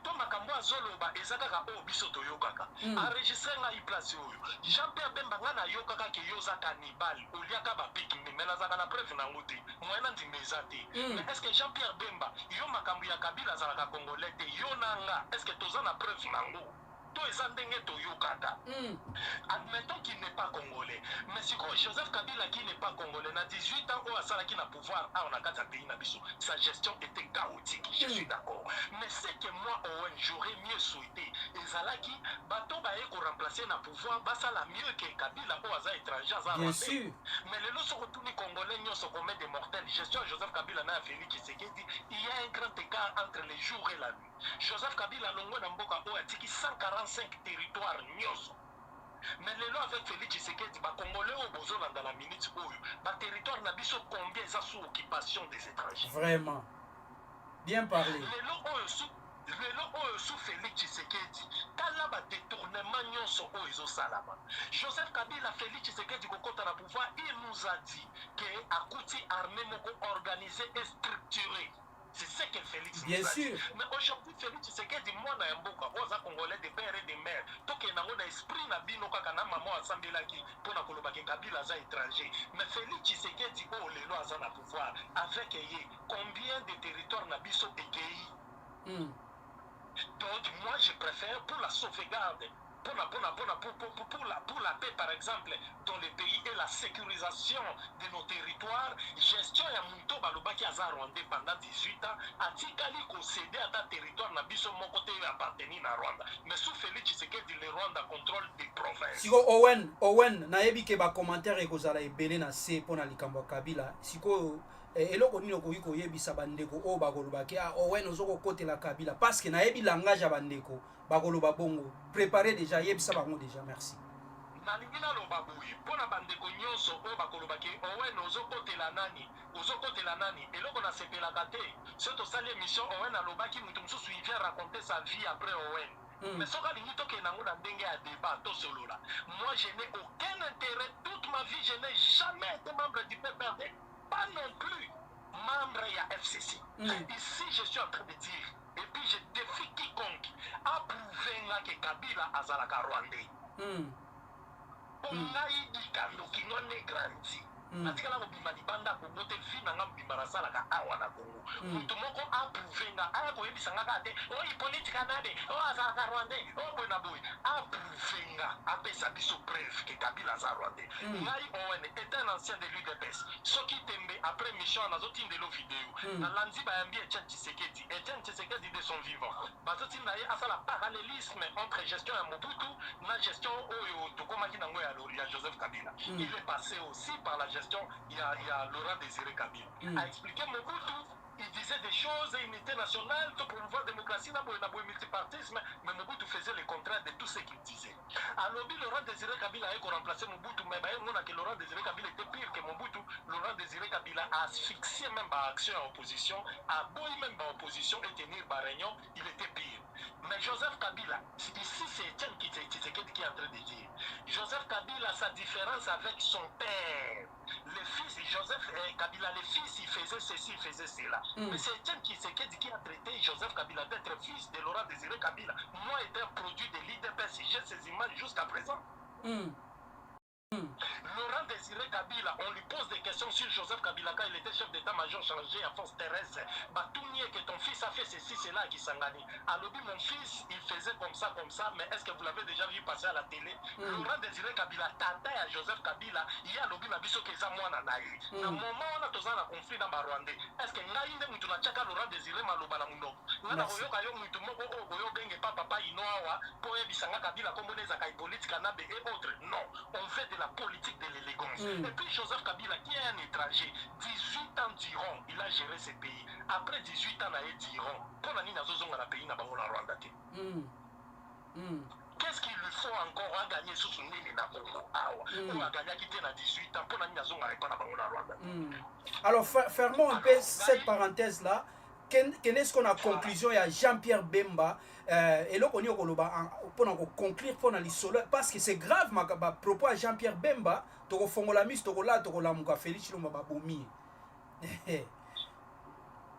to makambo azoloba eza kaka oyo biso toyokaka enregistre ngai place oyo Jean-Pierre Bemba nga nayokaka ke yo oza cannibale oliaka bapikimi me nazalaka na preuve nango te moyen na ndima eza te mais est-ce que Jean-Pierre Bemba yo makambo ya Kabila azalaka congolais te yo na nga est-ce que toza na preuve nango to eza ndenge toyokaka admettons qu'il n'est pas congolais mais sikoyo Joseph Kabila qui n'est pas congolais na 18 ans oyo asalaki na pouvoir awa na kati ya pays na biso sa gestion était chaotique je suis d'accord mais c'est que moi Owen j'aurais mieux souhaité ezalaki bato baye koremplacer na pouvoir basala mieux que Kabila oyo aza étranger aza Bien sûr. mais lelo soko tuni congolais nyonso commet des mortels gestion ya Joseph Kabila na ya Félix Tshisekedi il y a un grand écart entre les jours et la nuit Joseph Kabila longwe na mboka oyo atiki 145 territoires nyonso mais lelo avec Félix Tshisekedi bakongolais oyo bozolanda na minute oyo baterritoire na biso combien eza sous occupation des étrangers Vraiment. Bien parlé. lelo oyo sous Félix Tshisekedi tala badétournement nyonso oyo ezosalama Joseph Kabila Félix Tshisekedi kokota na pouvoir il nous a dit que akuti armée moko organisée et structurée. C'est ce que Félix Bien nous a sûr. dit. Mais aujourd'hui, Félix Tshisekedi, moi, na mboka, oza congolais de père et de mère. Toke nango na esprit na bino kaka na maman asambelaki pona koloba ke Kabila aza étranger. Mais Félix Tshisekedi, oh lelo aza na pouvoir. Avec ye, combien de territoires na biso ekei? Donc, moi, je préfère pour la sauvegarde, pour la paix, par exemple, dans les pays et la sécurisation de nos territoires, gestion ya Munto Balobaki aza rwandais pendant 18 ans, atikali concédé à ta territoire na biso mon côté appartenir na Rwanda. Mais sous Félix Tshisekedi, le Rwanda contrôle des provinces. Siko Owen nayebi ke ba commentaire ekozala ebele na se pona likambo ya Kabila. Siko eloko nini okoki koyebisa bandeko oyo bakoloba ke Owen ozokokotela Kabila parce que nayebi langage ya bandeko bakoloba bongo. Préparez déjà yebisa bango déjà. Merci. nalingi naloba boye mpona bandeko nyonso oyo bakoloba ke Owen ozokotela nani eloko nasepelaka te so tosali émission Owen alobaki moto mosusu il vient raconter sa vie après Owen mais soki alingi tokende nango na ndenge ya débat tosolola moi je n'ai aucun intérêt toute ma vie je n'ai jamais été membre du PPRD pas non plus membre ya FCC ici je suis en train de dire et puis je défie quiconque approuver que Kabila azalaka rwandais ngai likando kinone grandi natikala kobima libanda kongo te vi nanga mobimba nasalaka awa na kongo moto moko approuve nga aya koyebisa nga kaka te oyo politika nabe oyo azalaka rwandais oyo boye na boye approuve nga apesa biso preuve ke Kabila aza rwandais ngai Owen est un ancien de l'UDPS soki tembe après mission nazotindelo video nalandi bayambi Etienne Tshisekedi de son vivant bazotinda ye asala parallélisme entre gestion ya Mobutu na gestion oyo tokomaki nango ya Joseph Kabila il est passé aussi par la gestion il y a Laurent Désiré Kabila a expliqué Mobutu il disait des choses, unité nationale, pour promouvoir la démocratie, le multipartisme, mais Mobutu faisait le contraire de tout ce qu'il disait. Alors, Laurent Désiré Kabila a remplacé Mobutu, mais que Laurent Désiré Kabila était pire que Mobutu. Laurent Désiré Kabila a asphyxié même par action en opposition, a beau même en opposition et tenir par réunion, il était pire. Mais Joseph Kabila, ici c'est Etienne Tshisekedi qui est en train de dire. Joseph Kabila a sa différence avec son père. Le fils, Joseph Kabila, le fils, il faisait ceci, il faisait cela. Mais c'est Etienne Tshisekedi qui a traité Joseph Kabila d'être fils de Laurent Désiré Kabila. Moi, étant produit de l'IDPS, j'ai ces images jusqu'à présent. Laurent Désiré Kabila, on lui pose des questions sur Joseph Kabila quand il était chef d'état-major chargé à Force terrestre. Batounier que ton fils a fait ceci, cela qui s'engani. Alors mon fils, il faisait comme ça, mais est-ce que vous l'avez déjà vu passer à la télé? Laurent Désiré Kabila, tata à Joseph Kabila, il y a lobby nabiso keza mwana naï. Na moment on a toza na conflit dans Barwandais. Est-ce que ngaïnde mutu na chaka Laurent Désiré maloba na mundo? Ngana koyoka yo mutu moko oyo benge papa inoawa po ebisanga Kabila komboneza kai politique nabe et autres. Non, on fait de la politique de l'élégance. Et puis Joseph Kabila, qui est un étranger, 18 ans diront, il a géré ce pays. Après 18 ans, il diront, pour la Nina Zozonga, la pays n'a pas la Rwanda. Qu'est-ce qu'il lui faut encore à gagner sous son nez na Congo? Ou à gagner qui était à 18 ans, pour la Nina Zozonga, la Rwanda. Alors, fermons un peu cette parenthèse-là. kende ce qu'on a conclusion ya Jean-Pierre Bemba eloko ni okoloba pona ko conclure pona lisolo parce que c'est grave ma propos à Jean-Pierre Bemba to fongola mis to la to la muka Félix Chilombo babomi.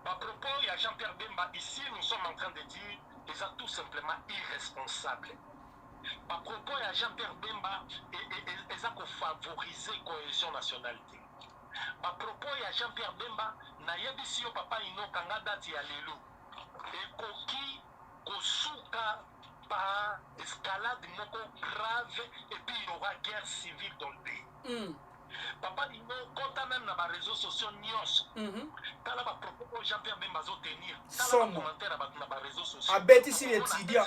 À propos, il y a Jean-Pierre Bemba, ici nous sommes en train de dire qu'ils sont tout simplement irresponsables. À propos, il y a Jean-Pierre Bemba, ils ont favorisé la cohésion nationale. À propos, il y a Jean-Pierre Bemba, Nayabisio Papa Ino Kangadati Alelu, et Koki Kosuka par escalade moko grave, et puis il y aura guerre civile dans le pays. Papa Ino, quand même dans les réseaux sociaux, t'as là propos Jean-Pierre Bemba tenir, t'as là commentaire dans les réseaux sociaux. A bêti si les étudiants.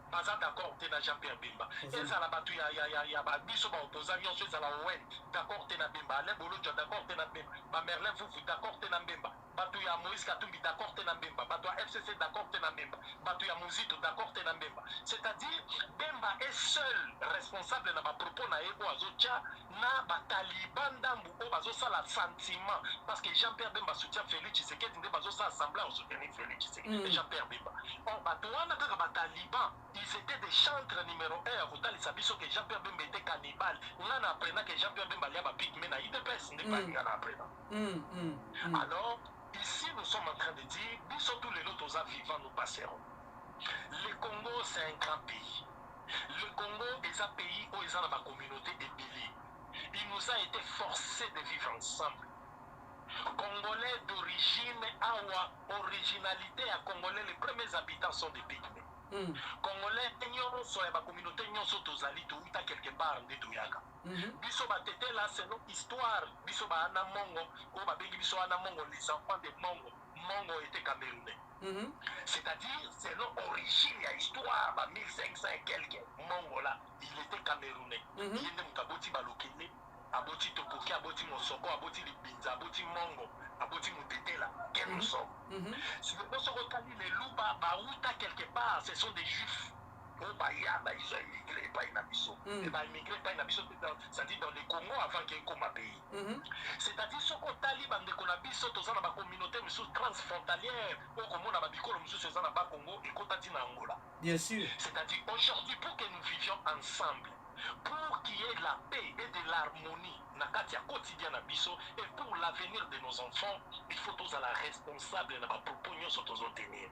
Baza d'accord te na Jean-Pierre Bemba. Ezala batu ya biso ba opposant nyonso ezala owen d'accord te na Bemba. Ale bolo d'accord te na Bemba. Ba Merlin Fufu d'accord te na Bemba. Batu ya Moïse Katumbi d'accord te na Bemba. Batu ya FCC d'accord te na Bemba. Batu ya Muzito d'accord te na Bemba. C'est-à-dire Bemba est seul responsable na ba propos na ego azocha na ba Taliban ndambu o bazo sala sentiment parce que Jean-Pierre Bemba soutient Félix Tshisekedi nde bazo sala assembler au soutenir Félix Tshisekedi et Jean-Pierre Bemba. Or batu wana kaka ba Taliban ils étaient des chantres numéro 1 à Kotali Sabiso que Jean-Pierre Bemba était cannibale. On a appris que Jean-Pierre Bemba y a pique mais na IDPS n'est pas rien appris. Alors ici nous sommes en train de dire biso tous les autres vivants nous passerons. Le Congo c'est un grand pays. Le Congo est un pays où ils ont la communauté ébélée. Il nous a été forcé de vivre ensemble. Congolais d'origine, awa, originalité à Congolais, les premiers habitants sont des pygmées. Congolais, nyonso ya ba communauté nyonso tozali touta quelque part nde toyaka. Biso batete là c'est notre histoire. Biso ba ana mongo, ko ba bengi biso ana mongo les enfants de Mongo. Mongo était camerounais. C'est-à-dire c'est notre origine ya histoire ba 1500 et quelques. Mongo là, il était camerounais. Il était mutaboti balokene, aboti topoki, aboti mosoko, aboti libinza, aboti Mongo. Aboti Moutetela, quels nous sommes. Si vous regardez les loups, Baouta quelque part, ce sont des juifs. Ils ont immigré, pas une abisso. Ils ont immigré, pas une abisso, c'est-à-dire dans le Congo avant qu'il y ait comme un pays. C'est-à-dire ce qu'on taliban de Konabiso, dans la communauté transfrontalière, au Congo, dans la Bicolo, dans la Congo, et Kotatina Angola. Bien sûr. C'est-à-dire aujourd'hui, pour que nous vivions ensemble, pour qu'il y ait de la paix et de l'harmonie dans le quotidien de Bisso et pour l'avenir de nos enfants, il faut tous la responsable de la proposition sur tous tenir.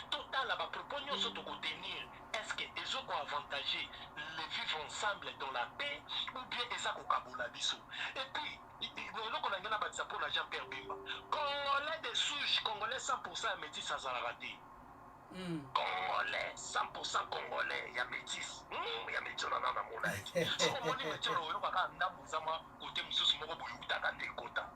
Total la proposition sur tous tenir. Est-ce que les autres ont avantagé les vivre ensemble dans la paix ou bien ils ont kabula Bisso? Et puis nous on a gagné la pour la Jean-Pierre Bemba. Congolais des souches, Congolais 100% métis ça a raté. Congolais, 100% Congolais, il y a métis. Il y a métis, on en a mon âge. Si on dit métis, on va pas côté Moussous Morobo Youtaka Kota.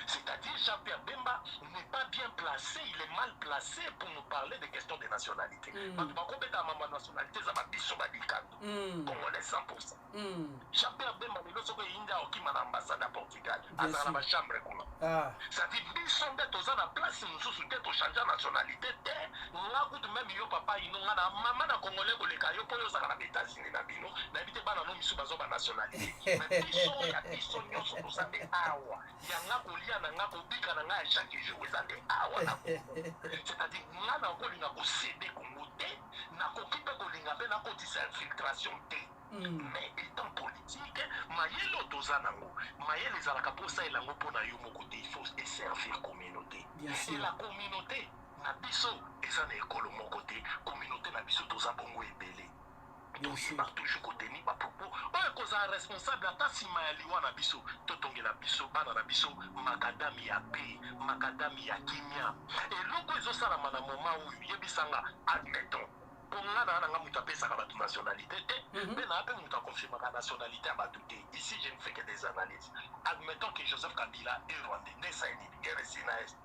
C'est-à-dire Jean-Pierre Bemba n'est pas bien placé, il est mal placé pour nous parler des questions de nationalité. Parce que quand on a ma nationalité, ça va biso badikando. Congolais 100%. Jean-Pierre Bemba, il est India qui m'a l'ambassade à Portugal, à la chambre. C'est-à-dire biso d'être dans la place, nous sommes d'être changer la nationalité. Là où même yo papa il n'a maman na Congolais ko le kayo pour les États-Unis na bino, n'habite pas dans nos misu bazo ba nationalité. Mais biso ya biso nyonso to sa de awa. Yanga kolia na nga kobika na nga chaque jour ezande awa na c'est-à-dire nga na kolinga ko céder Congo te na kokipe kolinga pe na kotisa infiltration te mais étant politique mayelo tozanango mayele ezalaka pour ça elango mpona yo moko te il faut servir communauté et la communauté na biso eza na ekolo moko te communauté na biso toza bongo ebele toyeba toujours koteni bapropos oyo kozala responsable ata nsima ya liwa na biso totongela biso bana na biso makadami ya pe makadami ya kimia eloko ezosalama na moma oyo yebisanga admettons mpo nga na nga moto apesaka bato nationalité te mpe na mpe moto akonfirmaka nationalité ya bato te ici je ne fais que des analyses admettons que Joseph Kabila est rwandais nde sainini RSI na est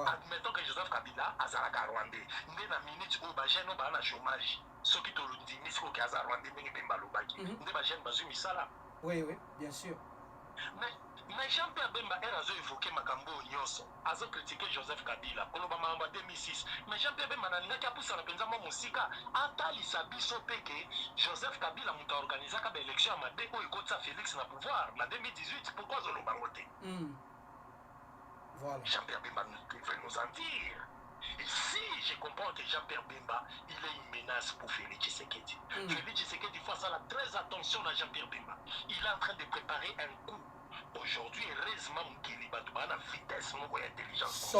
admettons que Joseph Kabila azalaka rwandais nde na minute oyo bagene oyo baa na chômage soki tolondimisi koki aza rwandais ndenge mpe balobaki nde bagene bazwi misala. Oui, bien sûr. Mais Jean-Pierre Bemba a évoqué Makambo Nyonso, a critiqué Joseph Kabila, Kolobama en 2006. Mais Jean-Pierre Bemba n'a pas poussé la penza Mosika, Atali Sabiso Peke, Joseph Kabila m'a organisé une élection à Madeko et Kotsa Félix na pouvoir, en 2018, pourquoi Zolobangote? Voilà. Jean-Pierre Bemba devrait nous en dire. Et si je comprends que Jean-Pierre Bemba, il est une menace pour Félix Tshisekedi. Félix Tshisekedi, il faut faire très attention à Jean-Pierre Bemba. Il est en train de préparer un coup. Aujourd'hui, heureusement, Mukili Batouba a la vitesse, mon intelligence.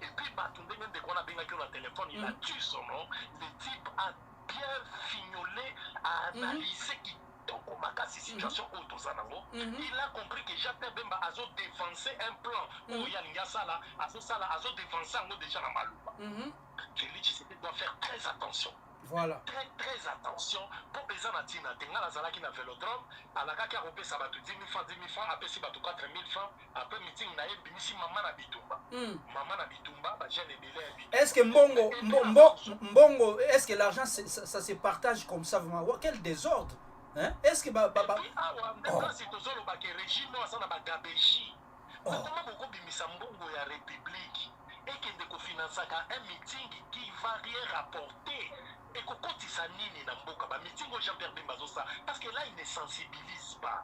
Et puis, Batoumbe, même dès qu'on a bien sur le téléphone, il a tué son nom. Le type a bien fignolé, a analysé qui situation il a compris que Jean-Pierre Bemba a défensé un plan où il y a Niasala, a défensé un déjà la Malouba. Félix Tshisekedi doit faire très attention. Voilà. Très attention pour les anatina. Tenga la zala qui n'a vélodrome, à la kaka rope ça va tout 10 000 francs, après si va tout 4 000 francs, après meeting na bimisi maman na bitumba. Maman na bitumba, bah j'ai les délais. Est-ce que Mbongo, est-ce que l'argent ça se partage comme ça vraiment? Quel désordre? Hein? Est-ce que c'est toujours le régime ça na bagabeji. Comment beaucoup bimisa Mbongo ya république et qui ne finance un meeting qui va rien rapporter. Et qu'on cotise nini na mboka ba meeting au Jean-Pierre Bemba ça parce que là il ne sensibilise pas.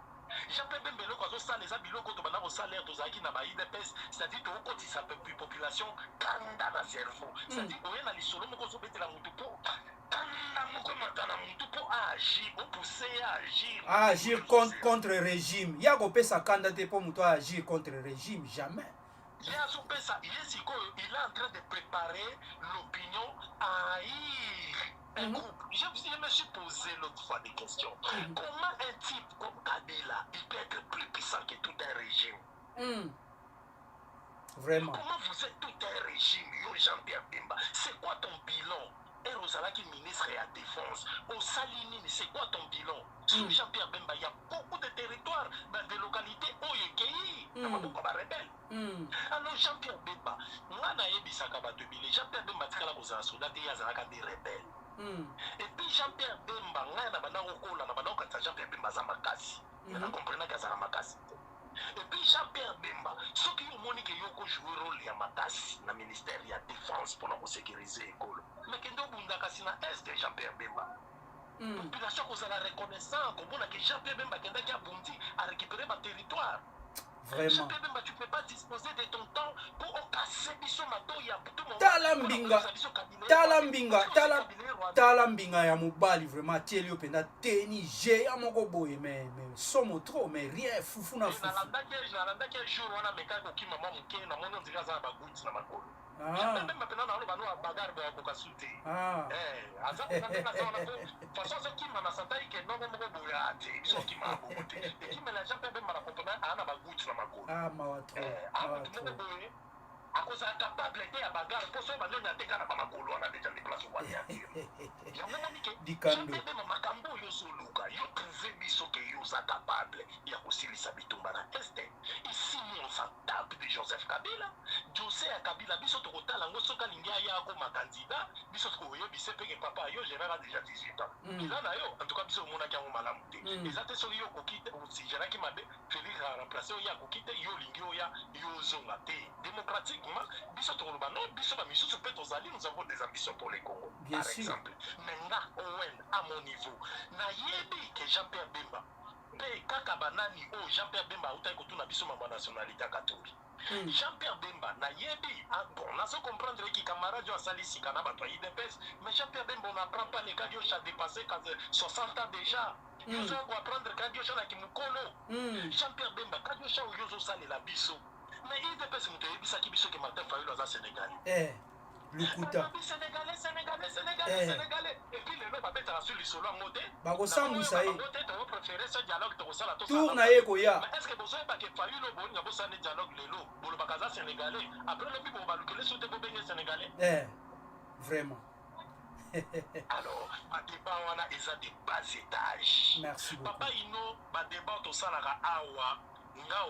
Jean-Pierre Bemba le ça les abiloko to bana au salaire to zaki na ba IDPS, c'est-à-dire to cotise un peu plus population kanda na cerveau. C'est-à-dire on a les solo moko so betela mutu po kanda moko matana mutu po agir, on pousser à agir contre le régime. Ya go pesa kanda te po mutu agir contre le régime jamais. Il est en train de préparer l'opinion à un groupe. Je me suis posé l'autre fois des questions. Comment un type comme Kabila, il peut être plus puissant que tout un régime? Vraiment. Comment vous êtes tout un régime, Jean-Pierre Bemba? C'est quoi ton bilan? Et Rosala qui ministre à la défense. Au Salinine, c'est quoi ton bilan? Sur Jean-Pierre Bemba, il y a beaucoup de territoires, dans des localités où il y a pays. Alors Jean-Pierre Bemba, Jean-Pierre Bemba, des rebelles. Et puis Jean-Pierre Bemba, Jean-Pierre Bemba, et puis Jean-Pierre Bemba, ceux qui ont montré qu'ils ont joué le rôle dans le ministère de la Défense pour nous sécuriser l'école. Mais qui est-ce que Jean-Pierre Bemba? La population qui a reconnaissance, que Jean-Pierre Bemba a récupéré mon territoire. Vraiment. Jean-Pierre Bemba, tu ne peux pas disposer de ton temps pour casser biso mato ya tout le monde. Talambinga ya mobali vraiment tieli yo penda teni je ya moko boye mais somo trop mais rien fufu na fufu. Na quel jour on a meka ko ki maman muke na mono ndika za ba guts na makolo. Jean-Pierre Bemba pena na lo banu bagarre ba ko kasute. Aza na façon ce qui m'a senti que non moko boye ate so ki ma bote. Et qui me la Jean-Pierre Bemba na comprendre ana ba guts na makolo. À cause de la capacité à bagarre, pour ça, on a des cas à Makolo, on a déjà des places où on y a. Il y a même que Jean-Pierre Bemba Makambo, yo soluka, yo prouvé biso que yo sa capable, il y a aussi les habitants na Est. Ici, on s'en tape de Joseph Kabila. José a Kabila, biso to kotala ngoso ka lingia ya ko candidat, biso ko yo bise pe que papa yo général déjà 18 ans. Il a na yo, en tout cas biso mona ki ngo malamu te. Ezate so yo ko kite, si général ki mabe, Félix a remplacé ya ko kite, yo lingio ya yo zonga te. Démocratique nous avons des ambitions pour les Congo, bien par sûr. exemple. Maintenant, à mon niveau, nayebi que Jean-Pierre Bemba, Jean-Pierre Bemba a nationalité catholique. Jean-Pierre Bemba, nayebi, bon, on a se comprendre que camarade a sali si kanaba toi IDPS, mais Jean-Pierre Bemba on n'apprend pas les cas a dépassé 60 ans déjà. Nous allons apprendre quand Dieu a qui nous colo. Jean-Pierre Bemba, quand Dieu a eu sali la biso. Mais il dépêche de me dire que Martin Fayulu est Sénégalais. Lukuta. Sénégalais. Et puis le papa est sur le solo en mode. Bagosambu ça y est. Tour na yeko ya. Mais est-ce que vous savez pas que Fayulu bon ngabo ça dialogue lelo, bolo bakaza sénégalais. Après le bibo balukele soute bo benye sénégalais. Vraiment. Alors, à débat on a des bas étages. Merci beaucoup. Papa ino ba débat to salara awa nga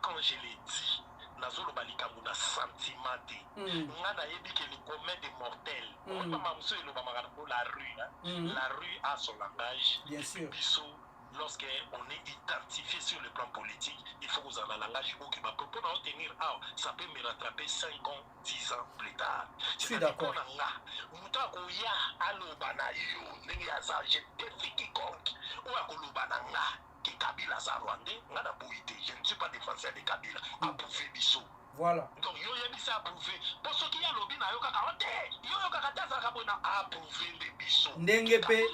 quand je l'ai dit. Nazolo balikamu na sentiment nga na yebi que le commun des mortels la rue a son langage. Bien sûr. Lorsqu'on est identifié sur le plan politique, il faut que vous ayez un langage qui va pour obtenir ça peut me rattraper 5 ans, 10 ans plus tard. Je suis d'accord. Kabila za Rwandais, je ne suis pas défenseur de Kabila. Voilà. Donc yo yebisi approuvé po soki ya lobi na yo kaka ote yo yo kaka taza ka bona approuvé nde biso ndenge pe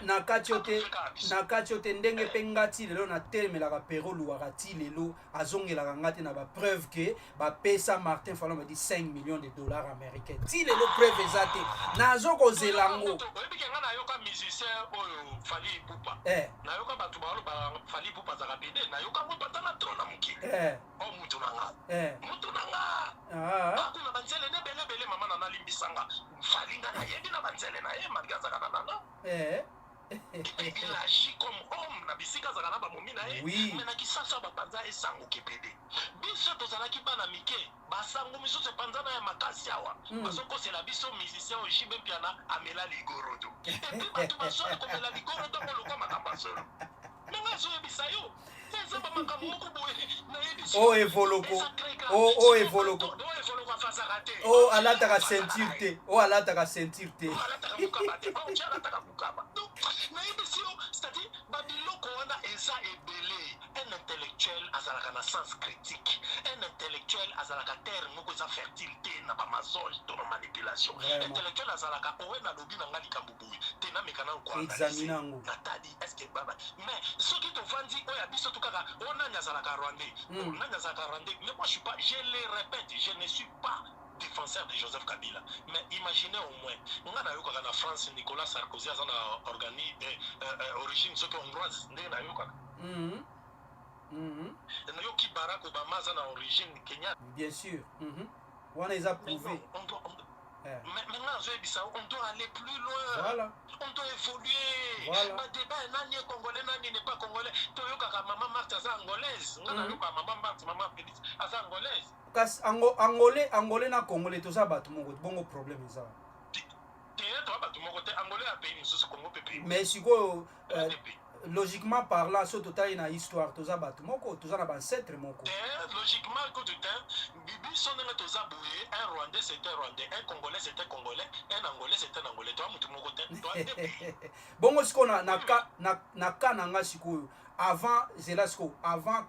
na kati yo te ndenge pe ngati lelo na telemelaka pero luwaka ti lelo azongelaka nga te na bapreuve ke bapesa Martin Fayulu badi 5 millions de dollars américains ti lelo preuve eza te nazokozela yango oyebi ke nga nayoka musicien oyo Fally Ipupa nayoka bato baloba Fally Ipupa azaka pede nayoka ngo bata na tro na mokili o mutu na nga bakuna banzele nebelebele mama na nalimbisanga Fally nga nayebi na banzele na ye malgré azaka na nanga il agit comme homme na bisika azaka na bamomi na ye me na kisasa bapanza esango kepede biso tozalaki bana mike basango misusu epanza na ya makasi awa bazokosela biso musicien oyo jibe mpiana amela ligorodo epi bato basolo komela ligorodo kolokwa makambo ya solo menga ezoyebisa yo eza bamakambo moko boye nayebiso o evoloko o evoloko afasaka te o alataka ceinture te o alataka ceinture te alataka mukaba te alataka mukaba donc nayebisi yo c'est-à-dire babiloko wana eza ebele un intellectuel azalaka na sens critique un intellectuel azalaka terre moko eza fertile te na bamazole to na manipulation intellectuel azalaka owe nalobi na nga likambo boye te nameka na examine yango natali estce baba mais soki tovandi oyo ya biso to kaka o nani azalaka rwandais nani azalaka rwandais mais moi je suis pas je le répète je ne suis pas défenseur de Joseph Kabila mais imaginez au moins nga nayokaka na France Nicolas Sarkozy aza na origine soki hongroise ndenge nayokaka nayoki Barack Obama aza na origine Kenya bien sûr wana eza prouvé maintenant on doit aller plus loin voilà. On doit évoluer voilà. Ma débat nani est congolais nani n'est pas congolais toyokaka maman Marthe aza angolaise nga nayoka maman Marthe maman Félix aza angolaise kasi angolais na congolais toza bato moko bongo problème eza te toza bato moko te angolais ya pays mosusu Congo pe pays mais sikoyo logiquement parlant so totali na histoire toza bato moko toza na bancêtre moko logiquement écoute biso ndenge toza boye un rwandais c'était rwandais un congolais c'était congolais un angolais c'était angolais toza motu moko te bongo sikoyo na ka na nga sikoyo avant zela sikoyo avant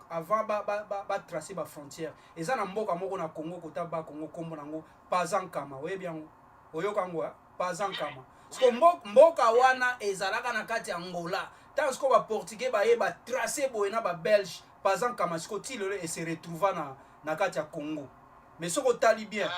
batrace bafrontière eza na mboka moko na Congo kota ba Congo kombo nango Pazankama oyebi yango oyoka yango Pazankama sikoyo mboka wana ezalaka na kati ya Angola tant sikoyo baportugais baye batrace boye na babelge Pazankama sikoyo ti lelo ese retrouva na kati ya Congo mais soko tali bien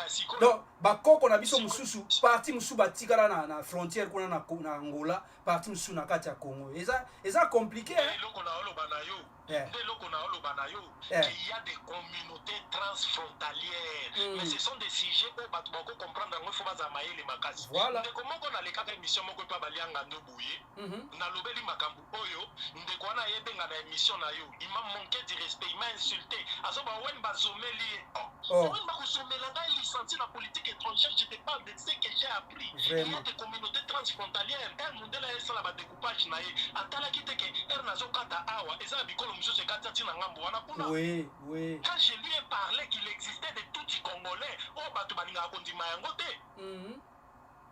donc bakoko na biso mususu parti mususu batikala na frontière kuna na Angola parti mususu na kati ya Congo eza compliqué eloko na oloba na yo eloko na oloba na yo qu'il y a des communautés transfrontalières mais ce sont des sujets où bato bako comprendre ngo faut baza mayele makasi ndeko moko na lekaka émission moko pa balianga ndo buye na lobeli makambo oyo ndeko wana yebenga na émission na yo il m'a manqué de respect il m'a insulté azoba wen bazomeli wen bakosomela nga licencié na politique étrangère je te parle de ce que j'ai appris il y a des communautés transfrontalières mondela esala ba découpage na ye atalaki te ke nazokata awa eza bikolo mususu ekati tina ngambo wana kuna quand je lui ai parlé qu'il existait de tout congolais o bato balingaka kondima yango te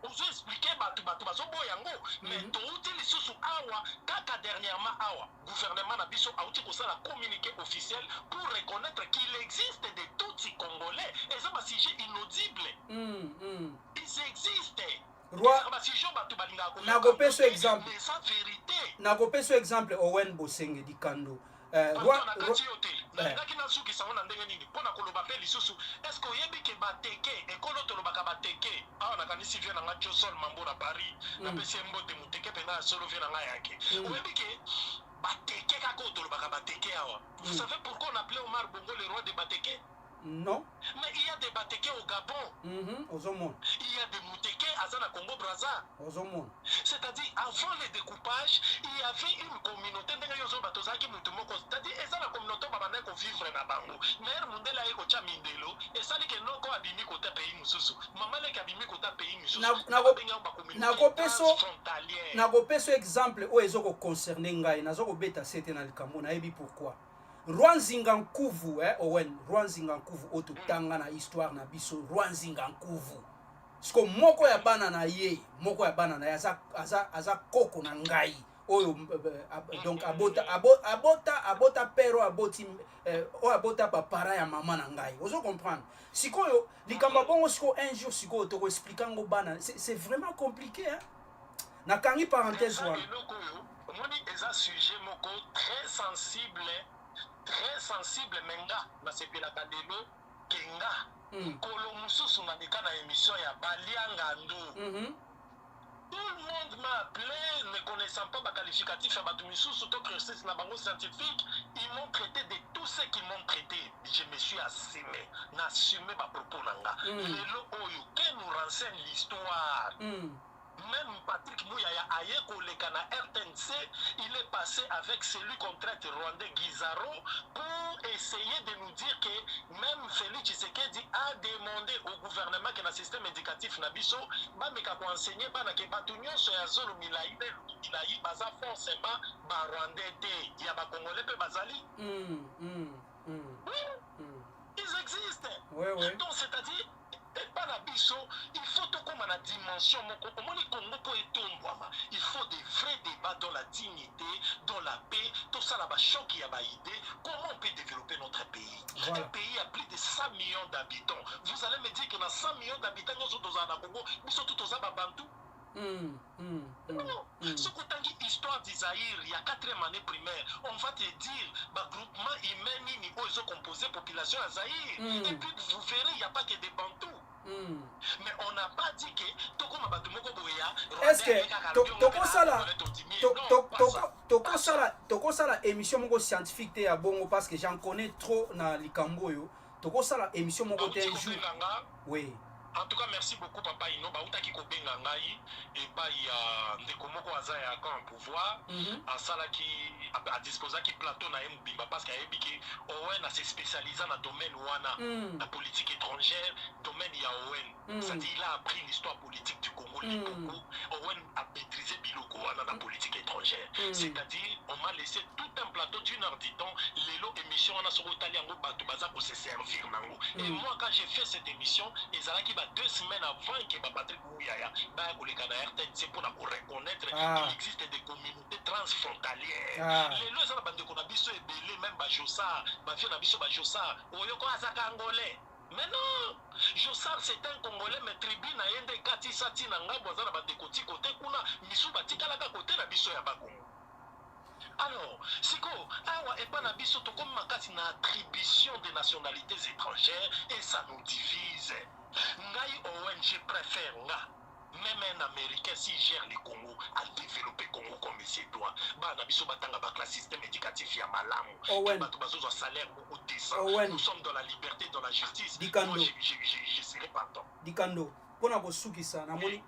ozo expliquer bato bazoboya yango mais touti lisusu awa kaka dernièrement awa gouvernement na biso auti kosala communiqué officiel pour reconnaître qu'il existe de tout congolais eza ba sujet inaudible ils existent nakopesa exemple Owen Bosenge Dikando nalingaki nasukisa ngo na ndenge nini mpona koloba mpe lisusu estce oyebi ke bateke ekolo tolobaka bateke awa nakanisi vie na nga Josol Mambo na Paris napesi ye mbote moteke mpenza ya solo vie na nga yake oyebi ke bateke kaka oyo tolobaka bateke awa vous savez pourquoi on appelait Omar Bongo le roi de bateke? Non. Mais il y a des Batéké au Gabon. Il y a des Moutéké à Congo Brazza. C'est-à-dire, avant le découpage, il y avait une communauté. C'est-à-dire, et ça la communauté va vivre dans Bango. Mais le monde là est au Chamindelo. Et ça, les non quoi abimi côté pays mususu. Maman les abimi côté pays mususu. Nagopeso exemple où ezoko concerné ngai. Nazoko beta sete na likambo na ebi pourquoi. Rwanzinga Nkuvu Owen Rwanzinga Nkuvu otutanga na histoire na biso Rwanzinga Nkuvu siko moko ya bana na ye aza koko na ngai oyo donc abota père oyo abota papara ya mama na ngai ozo comprendre sikoyo likambo bongo sikoyo un jour sikoyo tokoexplika ngo bana c'est vraiment compliqué hein nakangi parenthèse wana omoni eza sujet moko très sensible menga nasepelaka lelo kenga kolo mosusu naleka na émission ya balianga ndo. Tout le monde m'a appelé, ne connaissant pas ma qualificatif à Batumissou, surtout que c'est un bango scientifique, ils m'ont traité de tout ce qu'ils m'ont traité. Je me suis assumé, n'assumé ma propos nanga. Lelo oyo, que nous renseigne l'histoire. Même Patrick Mouyaya Ayeko Lekana RTNC, il est passé avec celui qu'on traite rwandais Guizaro pour essayer de nous dire que même Félix Tshisekedi a demandé au gouvernement que le système éducatif Nabiso, Bameka pour enseigner, Banake Batunyo, Soyazolo Milaï, Baza forcément, Rwandais, il y a Congolais, Bazali. Ils existent. Donc, c'est-à-dire, et pas la biso, il faut tout comme la dimension, il faut des vrais débats dans la dignité, dans la paix, tout ça là-bas, choc qui a idée, comment on peut développer notre pays. Un pays a plus de 100 millions d'habitants. Vous allez me dire que dans 100 millions d'habitants, nous sommes dans la Congo, nous sommes tous aux Bantou. Ce qu'on t'a dit, histoire d'Isaïr, il y a 4e année primaire, on va te dire, groupement humain, ils ont composé population à Zaïr. Et puis vous verrez, il n'y a pas que des Bantous. Mais on n'a pas dit que est-ce que tokosala émission moko scientifique te ya bongo parce que j'en connais trop na likambo yo tokosala émission moko te un jour oui. En tout cas, merci beaucoup, Papa Ino. Baoutaki Kobenga Ngai, et pas il y a Ndekomoko Azaya en pouvoir, à Salaki, à disposer qui plateau na Mbimba, parce qu'il y a Ebiki, Owen a s'est spécialisé dans le domaine Wana, la politique étrangère, domaine Yaowen. C'est-à-dire, il a appris l'histoire politique du Congo, du Congo. Owen a maîtrisé Biloko Wana dans la politique étrangère. C'est-à-dire, on m'a laissé tout un plateau d'une heure du temps, les lots émissions, on a sur l'Italien, pour se servir. Et moi, quand j'ai fait cette émission, ils allaient 2 semaines avant que Patrick Mouyaya c'est pour reconnaître qu'il existe des communautés transfrontalières. Les lois sont des communautés même Bajosa, Bajosa, Angolais. Mais non, Jossar c'est un Congolais, mais tribu na yende kati sati na ngambo za ba de koti côté kuna misu batika la côté na biso ya bakongo. Alors, Siko, awa et pas na biso to comme makati na attribution des nationalités étrangères et ça nous divise. Ngai ONG préfère nga. Même un Américain s'il gère le Congo, à développer le Congo comme il se doit. Le système éducatif y a malamu. Salaire beaucoup décent. Nous sommes dans la liberté, dans la justice. Moi, je serai partant. Dikando, pour na kosukisa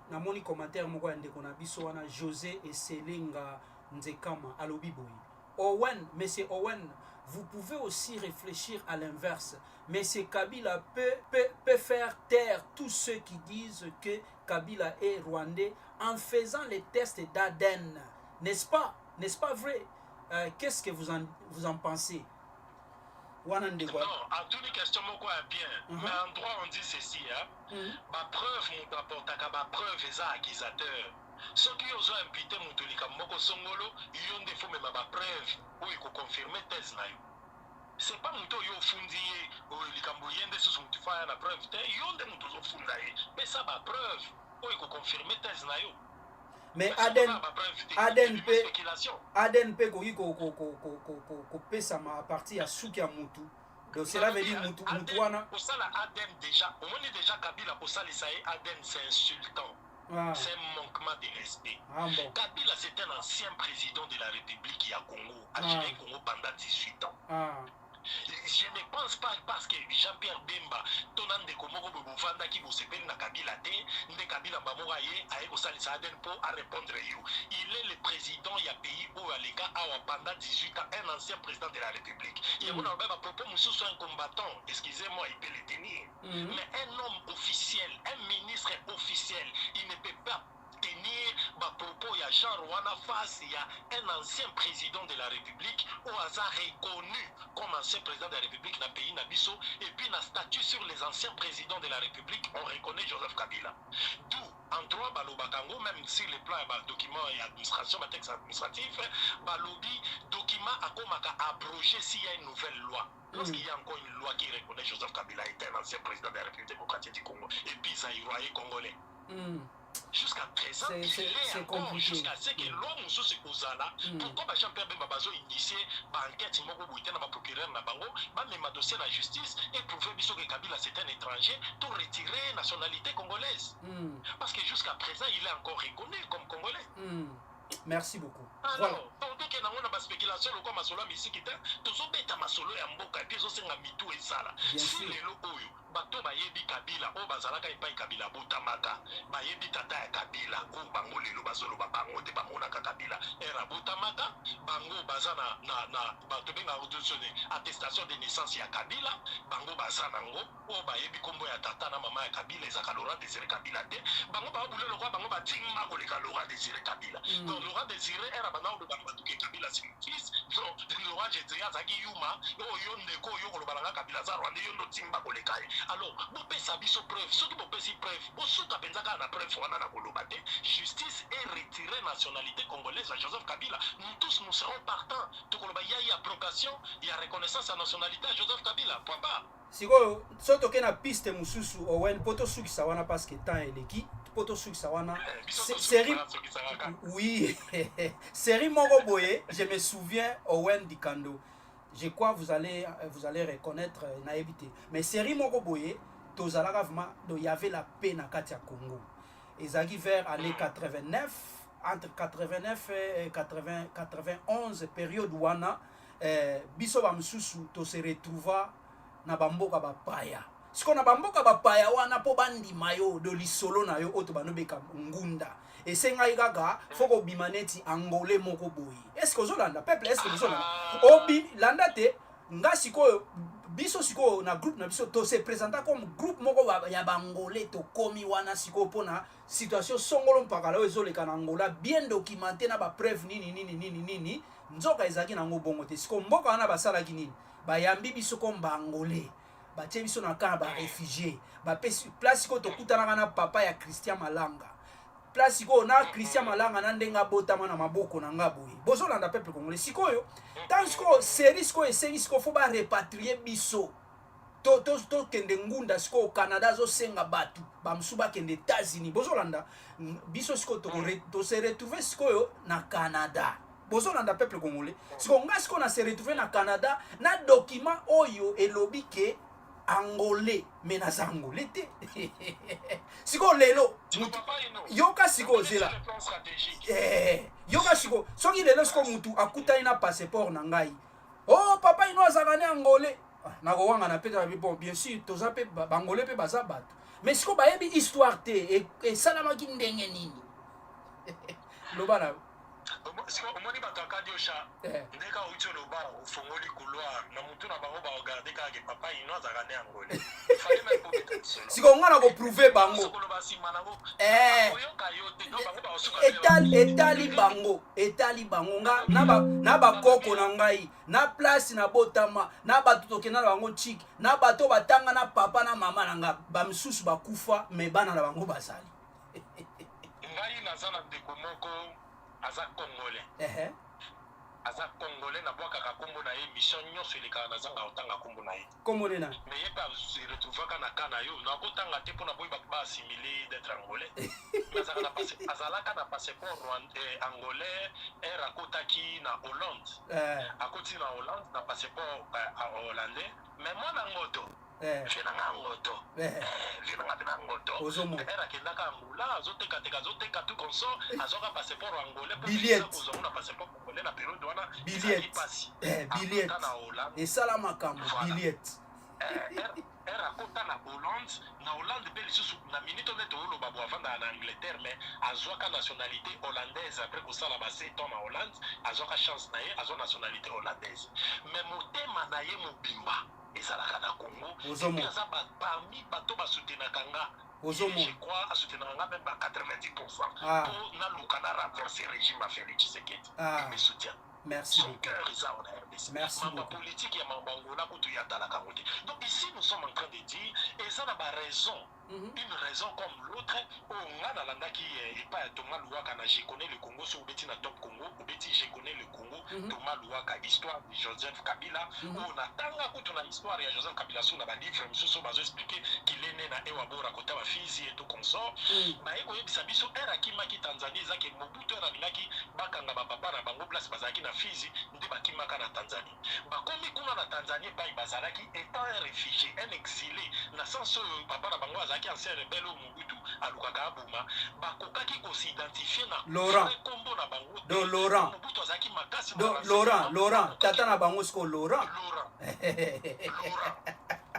namoni commentaire moko ya ndeko na biso wana José et Selinga Nzekama alobi boy. Owen, monsieur Owen, vous pouvez aussi réfléchir à l'inverse. Mais Kabila peut faire taire tous ceux qui disent que Kabila est rwandais en faisant les tests d'ADN. N'est-ce pas vrai? Qu'est-ce que vous en pensez? Non, à toutes les questions, moi, bien. Mais en droit, on dit ceci. Ma preuve, mon apporte ma preuve est accusateur. Ceux qui ont imputé mon tolika moko songolo, ils ont des faux, mais ma preuve, où il faut confirmer thèse. C'est pas mon toyo fundié, ou les Cambouillens de sous mon fire la preuve, ils ont des moutons fundaï. Mais ça, ma preuve, où il faut confirmer thèse. Mais Aden pe ko pesa ma partie ya suki ya mutu. Donc cela veut dire mutu wana. Pour ça la Aden déjà, on est déjà Kabila pour ça les Aden c'est insultant. C'est un manquement de respect. Kabila c'est un ancien président de la République du Congo, a géré Congo pendant 18 ans. Je ne pense pas parce que Jean-Pierre Bemba, Tonan de Komoko Bouvanda qui vous s'appelle na Kabila T, ne Kabila Bamoraye, a Ekosalisaden pour répondre. Il est le président, il y a pays où Aleka a pendant 18 ans, un ancien président de la République. Et mon à propos, monsieur soit un combattant, excusez-moi, il peut le tenir. Mais un homme officiel, un ministre officiel, il ne peut pas tenir ma propos. Il y a Jean Rwanda face, il y a un ancien président de la République au hasard reconnu comme ancien président de la République dans le pays Nabiso, et puis dans statut sur les anciens présidents de la République, on reconnaît Joseph Kabila. D'où en droit balobakango même si le plan ba document et administration ba texte administratif balobi document akomaka abrogé s'il y a une nouvelle loi. Lorsqu'il y a encore une loi qui reconnaît Joseph Kabila est un ancien président de la République démocratique du Congo et puis zaïrois congolais. Jusqu'à présent, c'est compliqué. Jusqu'à ce que loi Moussou se Kozala, pourquoi Jean-Pierre Bemba Bazo initié l'enquête Moko Bouité dans le procureur Nabango, même ma dossier la justice et prouver que Kabila c'est un étranger pour retirer nationalité congolaise. Parce que jusqu'à présent, il est encore reconnu comme congolais. Merci beaucoup. Voilà. Donc, il y a une spéculation, comme Masolo Misikita, tous les bêta Masolo et Amboka, et puis ils ont Mitou et Sala. Si les locaux, bato bayebi Kabila, o bazalaka epai Kabila, botamaka, bayebi tata ya Kabila, o bango lelo bazolo bango te bango naka Kabila, era botamaka, bango bazana na bato benga auditionné attestation de naissance ya Kabila, bango bazana ngo, o bayebi kombo ya tata na mama ya Kabila ezaka Laurent Désiré Kabila te, bango ba bule lokwa bango batinga koleka Laurent Désiré Kabila. Donc Laurent Désiré era bana o bango batuke Kabila c'est mon fils. Donc Laurent Désiré azaki yuma, o yonde ko yo kolobanga Kabila za Rwanda yondo timba koleka. Alors, vous pouvez savoir preuve, ceux qui vous pouvez preuve, vous pouvez savoir la preuve, justice est retirée nationalité congolaise à Joseph Kabila. Nous tous nous serons partants. Il y a approbation, il y a reconnaissance à nationalité à Joseph Kabila. Point barre. Si vous avez une piste, vous avez une photo sur qui parce que temps est l'équipe. Poto sur Sawana. Série. Oui. Série Moroboye, je me souviens Owen Dikando. Je crois que vous allez reconnaître naïveté. Mais série Moroboye, il y avait la paix dans Katia Congo. Ils arrivent vers l'année 89, entre 89 et 91, période où on a biso bamsusu to se retrouva na bamboka bapaya. Siko na bamboka bapaya wana po bandi mayo do lisolo na yo oto banobeka ngunda. Et c'est nga igaga foko bimaneti angolais moko boyi. Est-ce que Zolanda peuple est-ce que Zolanda obi landa te nga siko biso siko na groupe na biso to se présenta comme groupe moko ya bangolais to komi wana siko pona situation songolo mpaka lo ezoleka na Angola bien documenté na ba preuve nini nzoka ezaki na ngobongo te siko mboka wana basala kinini bayambi biso comme bangolais batie biso na kana ba réfugié ba place ko to kutana na papa ya Christian Malanga place ko na Christian Malanga na ndenga botama na maboko na ngaboye bozolanda peuple congolais sikoyo tansko series ko esengi ko fo ba repatrier biso to kende ngunda siko au Canada zo senga batu ba msuba kende États-Unis bozolanda biso siko to se retrouver sikoyo na Canada bozolanda peuple congolais siko ngasiko na se retrouver na Canada na document oyo elobi ke angolais mais na angolais te siko lelo yoka siko zela yoka siko soki lelo siko mutu akutani na passeport na ngai oh papa ino azakane angolais na ko wanga na peta bon bien sûr toza pe bangolais pe baza bato mais siko bayebi histoire te e salamaki ndenge nini lobana omoni bato akadiosha ndeka uti olobala ofongoli couloir na mutu na bango baogarde kaka ke papa ino azalaka nde angole siko nga na koprouve bango etali bango nga na bakoko na ngai na place na botama na bato tokenda na bango chiki na bato batanga na papa na mama na nga bamisusu bakufa me bana na bango bazali ngai naza na ndeko moko aza congolais aza congolais na bwaka kombo na ye mission nyonso elekaka na zanga otanga kombo na ye kombo na mais ye pa se retrouvaka na kana yo na kotanga te pona boyi ba assimiler d'être angolais azalaka na passeport angolais rakotaki na Hollande akoti na Hollande na passeport hollandais mais mwana ngoto venanga ngoto venanga ngoto era kendaka Angola azoteka tout comme ça azoka passeport angolais billet kozonga na passeport congolais na période wana billet na Hollande et sala makambo billet era kota na Hollande pe lisusu na minute neto oloba bo avanda na Angleterre mais azwaka nationalité hollandaise après kosala ba 7 ans na Hollande azwaka chance na ye azwa nationalité hollandaise mais motema na ye mobimba ezalaka na Congo et aza parmi bato basoutenaka nga je crois asoutenaka nga même ba 90% pour na luka na renverser régime à Félix Tshisekedi il me soutient. Merci son cœur est en RDC. Merci beaucoup. Politique et Mambangola pour tout y donc ici nous sommes en train de dire et ça n'a pas raison une raison comme l'autre. On a dans l'andaki et pas Thomas Louaka, je connais le Congo, sur Betty na Top Congo, ou Betty je connais le Congo, Thomas Louaka, histoire de Joseph Kabila. On a tanga kutu na histoire de Joseph Kabila sur la livre, monsieur bazo expliquer qu'il est né na Ewabora kota wa Fizi et tout consort. Ba eko yebisa biso era kimaki Tanzanie zaki Mobutu era bilaki bakanga ba papa na bango place bazaki na Fizi ndi bakimaka na Tanzanie. Bakomi kuna na Tanzanie ba bazalaki étant un réfugié, un exilé na sens papa na bango azaki ancien rebelle au Mobutu alukaka abuma bakokaki ko s'identifier na Laurent kombo na bango do Laurent Mobutu azaki makasi do Laurent tata na bango sko Laurent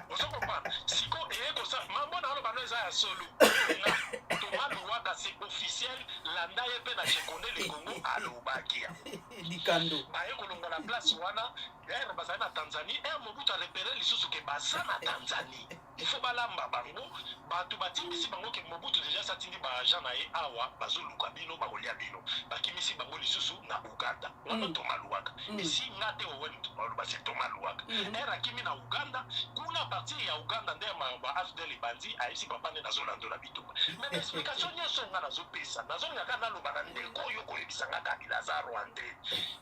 Vous comprenez? Si on est comme ça, maman n'a pas besoin de solo. Thomas Louaka, c'est officiel. L'anda est peine à se connaître le Congo à l'Obakia. Dikando. Baye kolonga la place wana, er bazana na Tanzanie, Mobutu a repéré les sous que basa na Tanzanie. Il faut balamba bango, batu batimisi bango ke Mobutu déjà satindi ba agent na ye awa bazoluka bino bakolia bino. Bakimisi bango lisusu na Uganda. Wana Thomas Louaka. Ici ngate owen Thomas c'est Thomas Louaka. Era kimi na Uganda, kuna parti ya Uganda nde ma AFDL bandi aisi papa ne nazolando la bitumba. Mais explication nyonso nga nazopesa. Nazolingaka naloba na ndeko yo koyebisanga Kabila za Rwanda.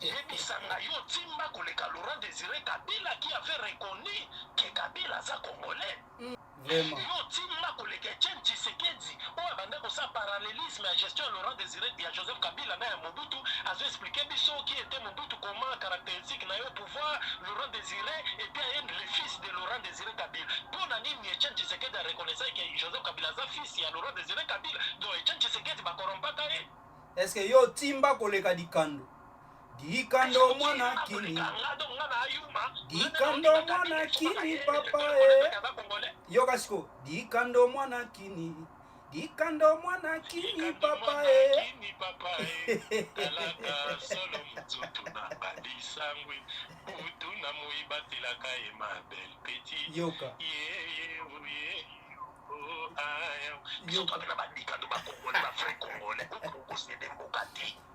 Yebisanga yo timba koleka Laurent Désiré Kabila qui avait reconnu que Kabila za Congolais. Vraiment. Yo timba koleka Etienne Tshisekedi. O bande ko sa parallélisme à gestion Laurent Désiré et Joseph Kabila na Mobutu a expliqué biso qui était Mobutu comment caractéristique na yo pouvoir Laurent Désiré était le fils de Laurent Désiré Kabila. Pour nani Etienne Tshisekedi a reconnu que Joseph Kabila za fils ya Laurent Désiré Kabila. Donc Etienne Tshisekedi ba korompaka ye. Est-ce que yo timba koleka dikando? Dikando mwana kini. Dikando mwana kini papa Yo kasiko. Dikando mwana kini. Dikando mwana kini papa Kini papa Kalaka solo mtutu na badisangwe. Butu na muibatila kaye ma belle petite. Yoka.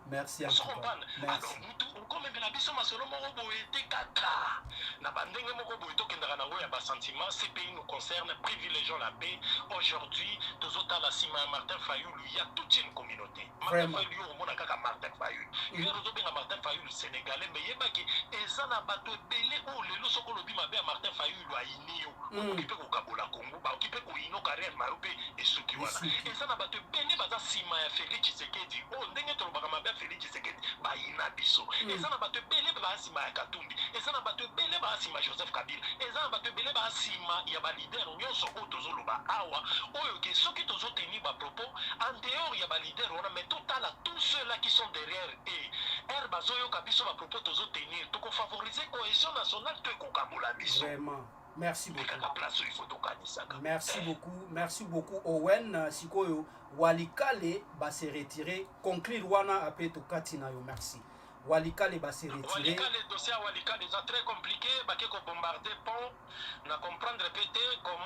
Merci à toi. Merci. Sentiment, ces pays nous concernent, privilégions la paix. Aujourd'hui, Martin Fayoulou, il y a toute une communauté. Vraiment. Martin Fayoulou. Il y a Martin Fayoulou sénégalais, mais il y a qui est un bateau belé ou le loup sokolobi mabé Martin Fayoulou à Inio. Occupé au Kabola Congo, occupé au Ino Karen Marope et Sukiwana. Et ça n'a pas de béné baza sima ya Félix Tshisekedi. Oh, ndenge tolobaka mabé Félix Tshisekedi ba ina biso. Et ça n'a pas de belé ba sima ya Katumbi. Et ça n'a pas de belé ba sima Joseph Kabila. Et ça n'a pas de belé ba sima ya ba leader nyonso o tozoloba awa. Oyo ke soki tozo tenir ba propos en dehors ya ba leader on a mais total à tous ceux-là qui sont derrière et bazoyo kabiso ba propos tozo tenir to ko favoriser cohésion nationale to ko kabola biso. Vraiment. Merci beaucoup. Merci beaucoup Owen Sikoyo Walikale va se retirer conclure wana après to katina yo merci. Walikale va se retirer. Walikale dossier Walikale déjà très compliqué, baké ko bombarder pont, na comprendre répéter comment